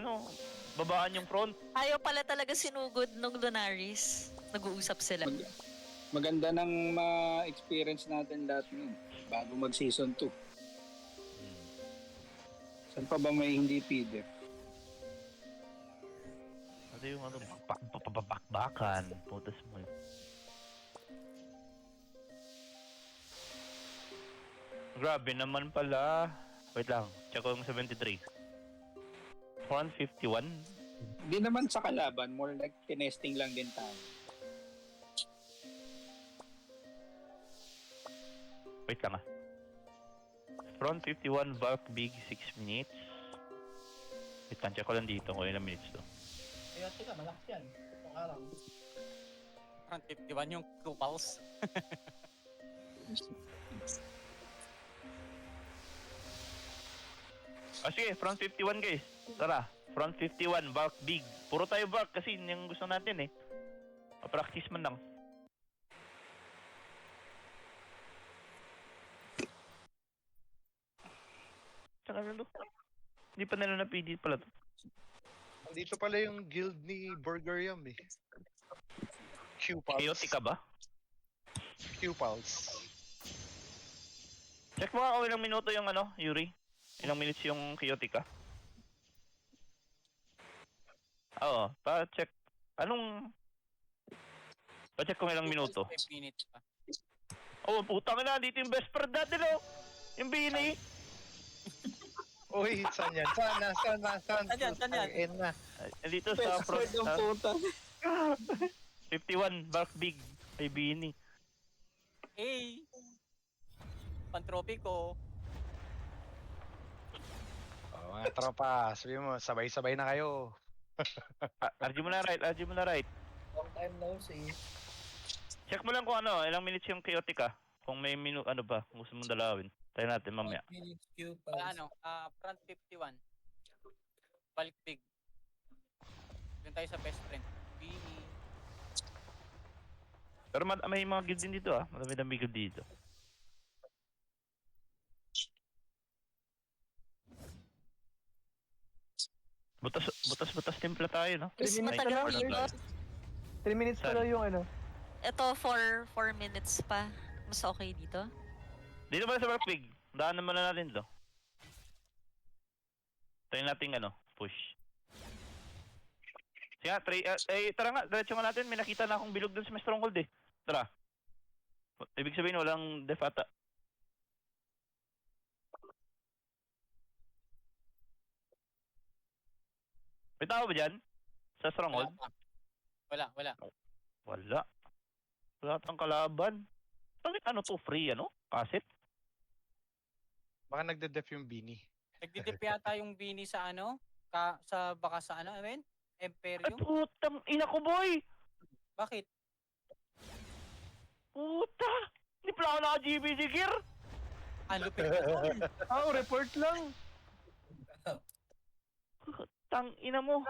babaan yung front? Ayaw pala talaga sinugod nung Lunaris. Nag-uusap sila. Maganda nang ma-experience natin lahat nun bago mag-season 2. Saan pa ba may hindi feeder? Ano yung bakbakan? Putas mo yun. Grabe naman pala. Wait lang, check ko yung 73. 151? Hindi naman sa kalaban, more like tinesting lang din tayo. Wait lang ah. Front 51, bulk big 6 minutes. Wait lang, check ko lang dito kung ilang minutes to. Kaya teka, malakas yan. Itong araw. Front 51 yung Kupals. Sige, front 51 guys. Tara, front 51, bulk big. Puro tayo bulk kasi yun yung gusto natin eh. Pa-practice man lang. Saan na to? Hindi pa nila na-PD pala to. Dito pala yung guild ni Burger Yum eh. Q-Pulse. Chaotic ka ba? Q-Pulse. Check mo ako ilang minuto yung Yuri. Ilang minutes yung chaotic ka. Oo, pa-check. Pa-check kung ilang minuto. 5 minutes pa. Oh, putang ina, dito yung best friend natin yung Bini. Uy, saan yan? Saan? Saan yan? Ayun na. Dito sa front. ng puta. 51, bulk big. Ay, Bini. Hey! Pantropy ko. Oh, mga tropa, sabi mo, sabay-sabay na kayo. RG mo na right. Long time no see. Check mo lang kung ilang minutes yung chaotic ka. Kung may ba, kung gusto mong dalawin. Tayo natin mamaya. Minutes Q Wala front 51. Bulk big. Doon tayo sa best friend. Bini. Pero may mga guild din dito Madami guild dito. Butas timpla tayo, no? Mas 3 minutes matagal lang. dito. 3 minutes pa lang yung Ito, 4 minutes pa. Mas okay dito. Dito ba sa Warpig? Daan naman na natin to. Tayo natin push. Sige, tara nga, diretso nga natin. May nakita na akong bilog dun sa may stronghold eh. Tara. Ibig sabihin walang def ata. May tao ba dyan? Sa stronghold? Wala. Wala tang kalaban. Bakit to? Free Kasit? Baka nagde-def yung Bini. Nagdidip yata yung Bini sa baka sa Ay Imperium. putang ina ko boy! Bakit? Puta! Hindi pala ako naka-GBG gear! Lupit ka. report lang. Tang ina mo.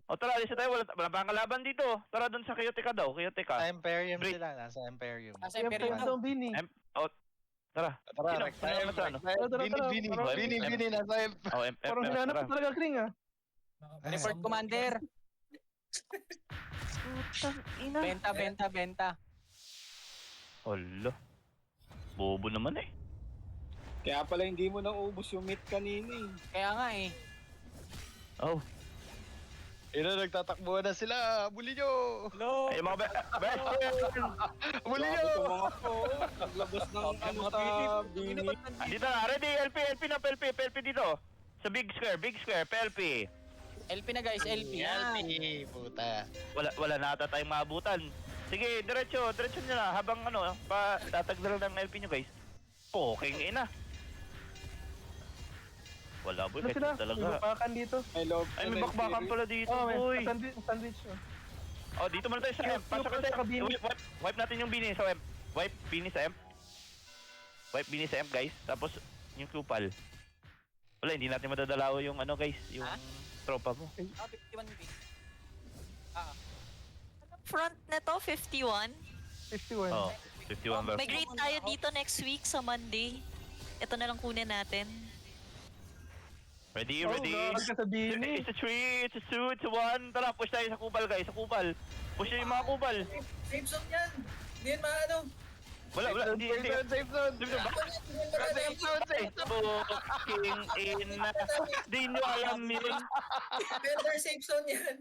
O tara, alis na tayo. Wala pang kalaban dito. Tara dun sa Chaotica daw. Chaotica. Sa Imperium Break. sila, nasa Imperium. Nasa Yung Imperium friends daw. ng Bini. Tara. Tara, Sino? next Sino time. naman sa ano? Bini, nasa Imp. Parang hinanap ko talaga Kring Report commander. Putang ina. Benta. Hala. Bobo naman eh. Kaya pala hindi mo nang ubos yung meat kanina eh. Kaya nga eh. Oh. Nagtatakbuhan na sila. Buli nyo! Hello. Ay, mga best friend. Buli nyo! Grabe itong mga to. Naglabas ng sa Bini. Dito na. Ready? LP na. PLP dito. Sa big square. PLP. LP na guys, LP. LP, puta. Wala na ata tayong maabutan. Sige, diretso nyo na. Habang tatagdal ng LP nyo guys. Poking ina. Wala boy, Ano kahit sila? talaga. May bakan dito. Ay, may bakbakan pala dito, May boy. sandwich. Oh, dito muna tayo sa M. Pasok na tayo. Wipe natin yung Bini sa M. Wipe Bini sa M, guys. Tapos, yung Kupal. Wala, hindi natin madadalaw yung guys. Yung tropa mo. 51 B. Front nito, 51. 51. Oh, 51 versus. May great tayo dito next week sa Monday. Ito na lang kunin natin. Ready, Oh, ready. God, sasabihin eh. It's a 3, it's a 2, it's a 1. Tara, push tayo sa kupal guys, sa kupal. Push nyo yung mga kupal. Safe zone yan. Hindi yan maano. Wala, hindi. Safe zone! Hindi yan Safe zone! Safe zone! Fucking ina. Di nyo alam yun. Defender safe zone yan.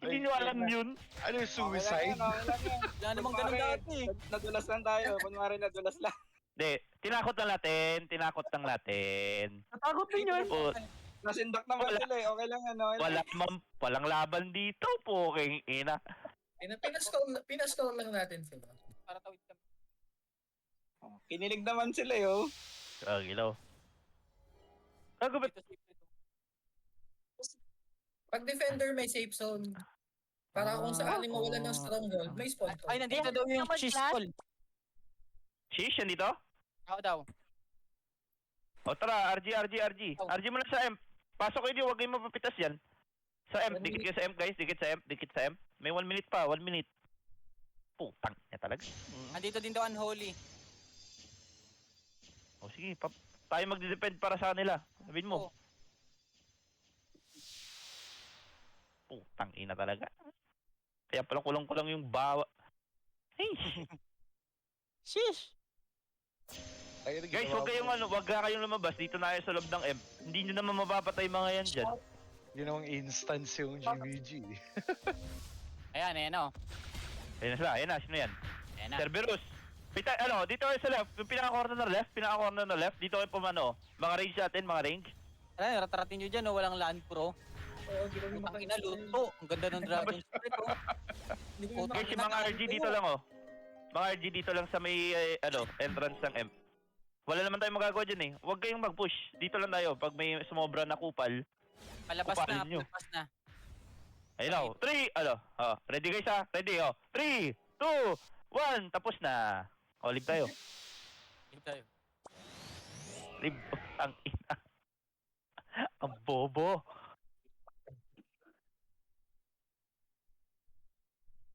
Hindi nyo alam yun. Ano yung suicide? Okay lang yan. Wala namang ganun Kunwari, dati. Nadulas lang tayo. Kunwari nadulas lang. Hindi, tinakot lang natin. Natakot din yun. Po, Nasindak naman Wala. sila eh. Okay lang yan. Okay lang. walang laban dito, fucking ina. Pinastall lang natin sila. Para tawid kami. Kinilig naman sila eh. Oh. Gilaw. Ba't? Dito, safe dito. Pag defender may safe zone, para kung saan mawala ng stronghold, may spawn to. Ay, nandito daw yung Naman cheese class. ball. Shish, yan dito? Ako daw. O tara, RG. Oh. RG mo na sa M. Pasok kayo, huwag kayong mapapitas yan. Sa M, dikit kayo sa M guys, dikit sa M. May 1 minute pa, 1 minute. Putang niya talaga. Andito din daw unholy. O sige, tayo magdidepend para sa kanila. Sabihin mo. Oo. Putang ina talaga. Kaya palang kulang-kulang yung bawa. Hey! Sheesh! Guys, huwag kayong lumabas. Dito na kayo sa loob ng M. Hindi nyo naman mapapatay mga yan dyan. Yun ang instance yung GVG. Ayan, oh. Ayan na, sino yan? Ayan na. Cerberus. Dito kayo sa left. Yung pinaka-corner na left. Dito kayo pumano. Mga range natin, mga range. Ayan, rataratin nyo dyan, oh. Walang land pro. Oo, di kami Ang ina, luto. Ang ganda ng Dragon Spirit, oh. Guys, yung mga RG dito lang, oh. Mga RG dito lang sa may, entrance ng M. Wala naman tayong magagawa dyan, eh. Huwag kayong mag-push. Dito lang tayo. Pag may sumobra na kupal. Palabas Kupalin na, nyo. palabas na. Ayun, oh. 3, ready guys, ha? Ready, 3, 2, 1, tapos na. O, live tayo. Dito tayo. Live. Ang ina. Ang bobo.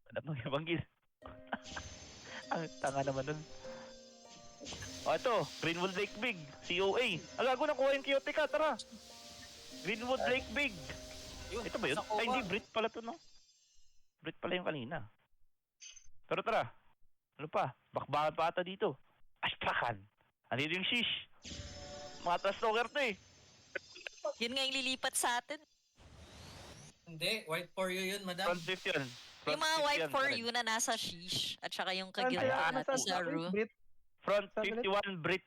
Ano bang ibanggit? Ang tanga naman nun. O, ito. Greenwood Lake Big. COA. Alago na kuha yung Kyotika. Tara. Greenwood Lake Big. Yun, Ito ba yun? sa Kowa. Ay, hindi. Brit pala to, no? Brit pala yung kanina. Pero tara. Ano pa? Bakbakan pa ata dito. Astrakan. Ano yung shish? Mga trastalker to eh. Yun nga yung lilipat sa atin. Hindi, white for you yun, madam. Front 50 yan. Front Yung mga 50 wipe yan, for Karen. you na nasa sheesh. At saka yung Saan kagilid kaya natin nasa sa Ru. Brit? Front Saan ulit? 51 Brit.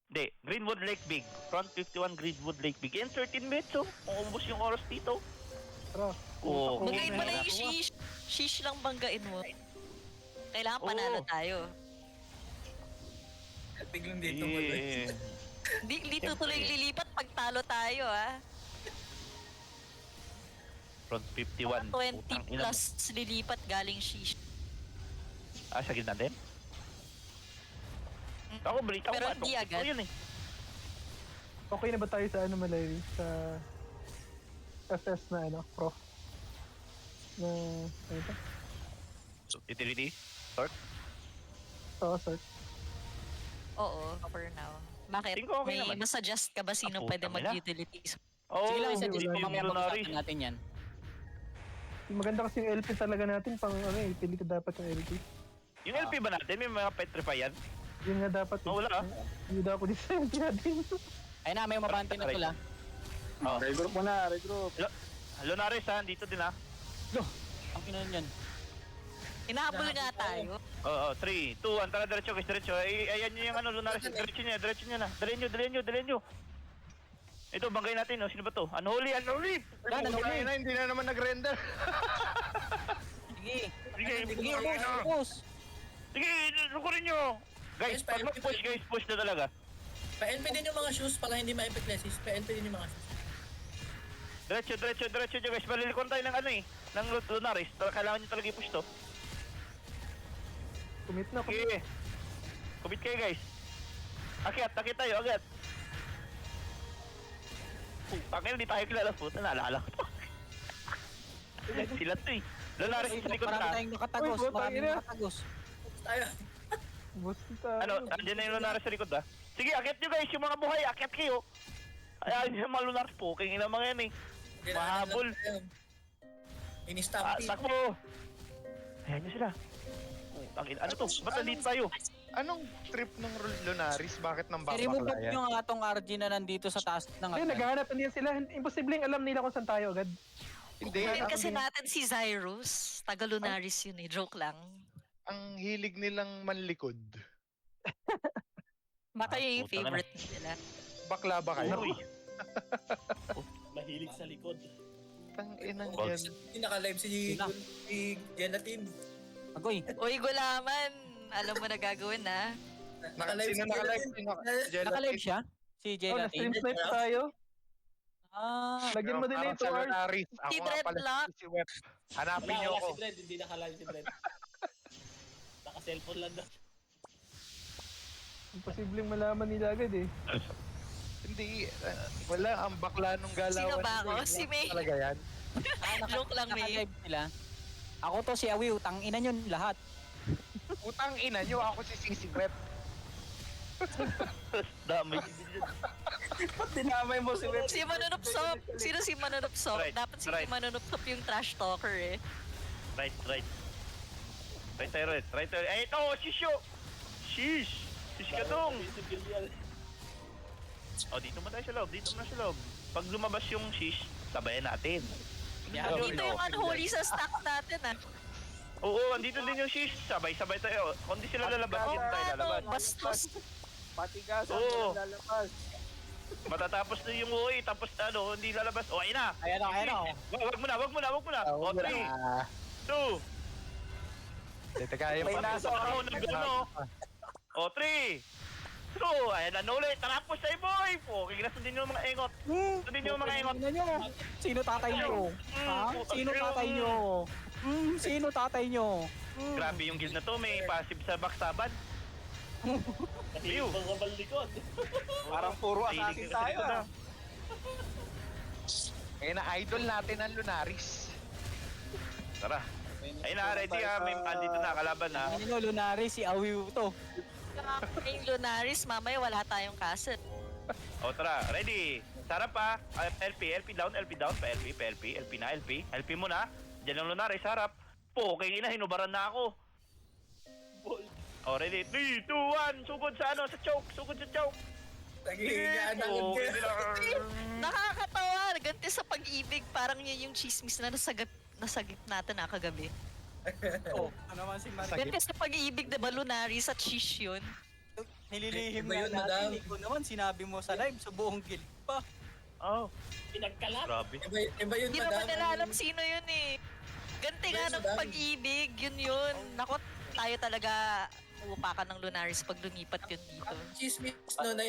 Hindi. Greenwood Lake Big. Front 51 Greenwood Lake Big. And 13 minutes, oh. Maubos yung oras dito. Tara. Oo. Bagayin mo na yung sheesh. Sheesh lang banggain mo. Kailangan panalo Oo. tayo. Biglang dito mo lang. Eh. Hindi tutuloy yung lilipat pag talo tayo, ah. Front 51. 20 Putang ina mo. plus lilipat galing sheesh. Sa gitna din? Ako, Brit. Ako Pero ba? hindi agad. Ito yun eh. Okay na ba tayo sa ano, Malay? Sa FS na prof? Na, ano ito? Utility? Oo, sir. Oo, for now. Bakit? Tingin ko okay May naman. masuggest ka ba sino Ah, pwede putang ina. mag-utilities? Oo. Sige lang, isa hindi, dito. wala Mamaya yung Lunaris. pag-usapan natin yan. Maganda kasi yung LP talaga natin pang pili ko dapat yung LP. Yung LP ba natin? May mga petrify yan? Yun nga dapat. Wala, ah. Hindi daw ako design natin. Ayun na, may umabante na tula. Oh. Regroup mo na, regroup. Lunaris ha, dito din ha. Ang kinunan yan. Hinahabol nga tayo. Oo, 3, 2, 1, tara, diretso guys, diretso. Ayan nyo yung Lunaris, diretso nyo na. Dalhin nyo. Ito, banggay natin, no? Sino ba to? Unholy! Hindi na naman nag-render. Sige. Sige, Sige, buksan nyo. ubos. Sige, lukurin nyo! Guys, pag mag-push guys, push na talaga. Pa-LP din yung mga shoes para hindi ma-epiclesis. Pa-LP din yung mga shoes. Diretso nyo guys, malilikon tayo ng ng Lunaris. Kailangan nyo talaga i-push to. Commit na. Sige. Commit kayo guys. Akit tayo, agad. Putang ina, di tayo kilala. Puta, naalala ko to. Sila to eh. Lunaris sa likod Marami na. tayong nakatagos. Uy, putang Maraming ina. nakatagos. Tayo. Boss kita. Ano, andyan na yung Lunaris sa likod Sige, akit nyo guys, yung mga buhay, akit kayo. Ay, yung mga Lunaris po, king ina mga yan eh. Mahabol. Ini-stampede. Takbo! Ayan nyo sila. Ano to? Ba't nandito tayo? Anong trip ng Lunaris? Bakit nang I-remove babaklayan? yung atong RG na nandito sa taas ng Hindi, naghahanap din sila. Imposibleng alam nila kung saan tayo agad. Hindi, Friend kasi natin si Zyrus. Taga Lunaris yun eh. Joke lang. ang hilig nilang manlikod. Baka yun yung putang ina. favorite nila. Bakla ba kayo? Uy, Mahilig sa likod. Tang inang Boss. yan. Hindi naka-live si Gelatin. Agoy. Uy, gulaman! Alam mo na gagawin na. Naka-live Sino si naka-live? Gelatin. Nakalive siya? Si Oh, Gelatin? na-stream snipe tayo. Lagyan mo din Parang ito, sa Art. Lunaris. Ako Si nga pala Dreadlock. si Web. Hanapin Wala, niyo wala ako. si Dredd, hindi naka-live si Dredd. Naka-cellphone lang daw. Imposibleng malaman nila agad eh. Hindi, wala. Ang bakla nung galawan. Sino ba ako? nila, Si May. Talaga yan. Joke lang, May. Nakalive sila. Ako to si Awiw, tangina nyo lahat. Utang ina nyo, ako si Sisi Web. dami. Ba't dinamay mo si Web? Si Manunupsop! Sino si Manunupsop? Right, Dapat si right. Manunupsop yung trash talker eh. Right. Right tayo. Ay, ito, shisho! Shish! Shish ka dong! O, dito mo tayo sa loob. Pag lumabas yung shish, sabayan natin. Yan. Dito yung unholy sa stack natin ah. Oo, andito din yung shish. Sabay tayo. Kung di sila lalabas, Oo dito tayo nga no, lalabas. bastos. Patigasan, Oo. lalabas. Matatapos na yung UI, tapos hindi lalabas. O, ayun na! Ayan o. Wag mo na. O, 3, 2, Teka, yung may nasa ako ng gano. O, 3, 2, ayan na ulit. Tara po sa'yo, boy! Okay, sundin nyo yung mga engot. Sundin nyo yung mga engot. Tingnan nyo. Sino tatay nyo? Ha? Sino tatay nyo? Sino tatay nyo? Grabe yung guild na to, may passive sa backsaban. Mahilig bang kabal likod. Parang puro Mahilig assassin ka sa tayo. likod, ah. Kaya na idol natin ang Lunaris. Tara. Ayun na, ready ha. May andito na, kalaban ha. Ano nyo, Lunari, si Awiw to. Yung Lunaris, mamaya wala tayong castle. O, tara. Ready. Sarap ha. LP down, pa LP na, LP muna. Diyan ang Lunaris, harap. Okay na, hinubaran na ako. O, ready. 3, 2, 1. Sugod sa choke. Naghihigaan ng Okay Gelatin. na. Nakakatawa, ganti sa pag-ibig, parang yun yung chismis na nasagip natin kagabi. Oh, ano naman si Mar. Ganti sa pag-ibig, diba Lunaris at shish yun? Nililihim Iba na yun, madam. natin. Ikaw naman, sinabi mo sa live, sa buong guild pa. Oh, Pinagkalat. grabe. Iba yun, Hindi naman nila alam sino yun eh. Ganti nga Yes, ng madam. pag-ibig, yun. Nako, tayo talaga uupakan ng Lunaris pag lumipat yun dito. Chismis no na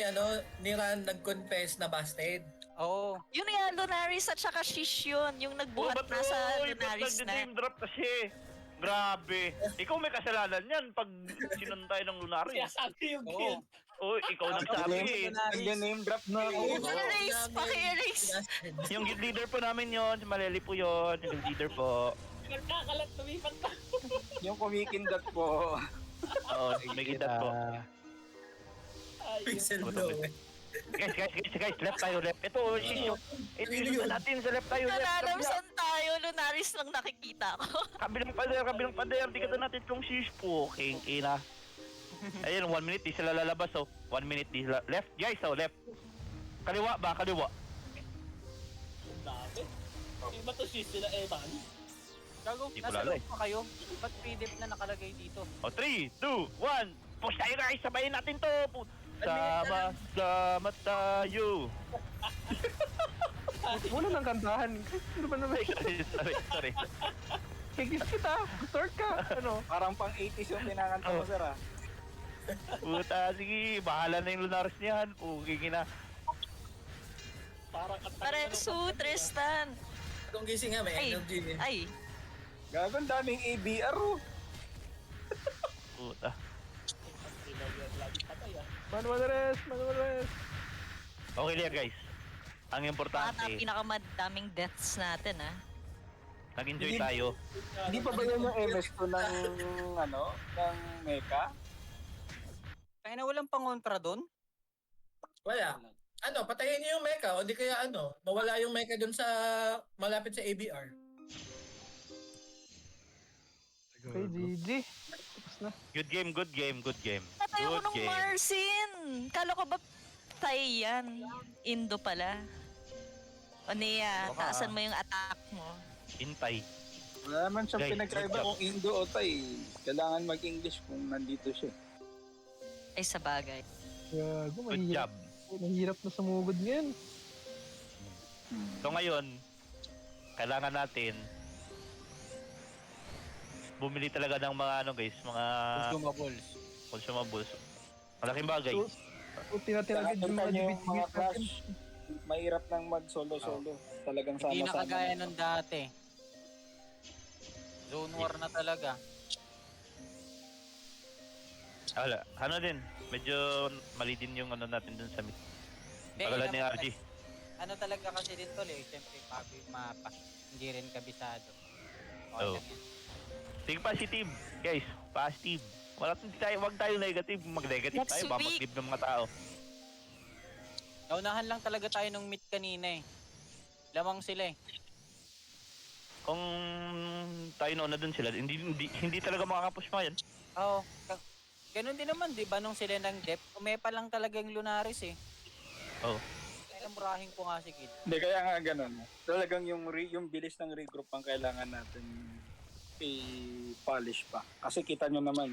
ni Ran nag-confess na busted. Oo. Yun nga, Lunaris at saka shish yun. Yung nagbuhat ba't na sa ba't Lunaris na. nag-name drop kasi? Grabe. Ikaw may kasalanan yan pag sinantay ng Kaya Lunaris. sabi yung Oo. guild. Oh, ikaw nagsabi eh. Nag-name drop na ako. Erase! Paki-erase! Yung guild leader po namin yon, si Maleli po yon, yung guild leader po. Pinagkakalat, tumipat na. Yung kumikindat po. Oo, may guild po. Ay, Pixel Ano blow. ba? Guys, left tayo, left. Ito, sisyo. Ito yun natin sa left tayo, Hindi left. na alam Kabila. saan tayo. Lunaris lang nakikita ko. Kabilang pader. Di ka natin itong sis po. King, ina. Ayun, 1 minute, di sila lalabas, oh. 1 minute, di sila. Left, guys, oh, left. Kaliwa ba? Kaliwa. ang dami. Yung ba to shish sila Evan? Gago, Di ko nasa lalo loob pa kayo. Ba't PDF na nakalagay dito? O, 3, 2, 1. Push tayo guys, sabayin natin to. Sama tayo. Wala nang kantahan. Ano ba naman? Sorry. Kikis kita. Start ka. Ano? Parang pang 80s yung pinakanta mo, sir, ah. Puta, sige, bahala na yung Lunaris niyan. Okay na. Parang kanta. Parensu, Tristan. Kung gising nga, may Ay, energy. ay. Gagon, daming ABR, oh. Puta. Lagi patay ah. Manual rest. Okay lang guys. Ang Baka importante, pinakamadaming deaths natin ah. Nag-enjoy Hindi- tayo. Hindi pa ba yun yung MS2 ng, ng Mecha? Kaya na walang pangontra doon. Wala. Ano, patayin niyo yung mecha o di kaya ano, mawala yung mecha dun sa malapit sa ABR. Okay, GG. Tapos na. Good game, good game, good game. Natay ako Good ng game. Marcin! Kala ko ba tayo yan? Indo pala. O Nea, Baka. taasan mo yung attack mo. Hintay. Wala naman siyang Guys, pinagkaiba good job. kung Indo o Tay. Kailangan mag-English kung nandito siya. Ay, sa bagay. Gago, Good mahirap. job. Mahirap na sumugod ngayon. So ngayon, kailangan natin bumili talaga ng mga ano guys, mga Consumables. consumables. Malaking bagay. So, tinatiragid yung mga Kanya yung debate mga natin. crush, mahirap nang mag-solo-solo. Talagang Hindi na sama-sama. kagaya nung dati. Zone war na talaga. Wala, ano din, medyo mali din yung ano natin dun sa mid. Hindi, Pagala yun ni ang- RG. Ano talaga kasi din tol eh. Siyempre, bago yung mapa. Hindi rin kabisado. Okay Oo. lang yan. Sige positive, guys, positive. Wag tayo negative, mag-negative Next tayo, baka week. mag-leave ng mga tao. Naunahan lang talaga tayo nung meet kanina eh. Lamang sila eh. Kung tayo na dun sila, hindi talaga makakapush mo yan. Oo. Ganun din naman, di ba, nung sila ng depth, umepa lang talaga yung Lunaris eh. Oo. Kaya namurahin ko nga si Kid. Hindi, kaya nga ganun. Talagang yung bilis ng regroup ang kailangan natin i-polish pa. Kasi kita nyo naman,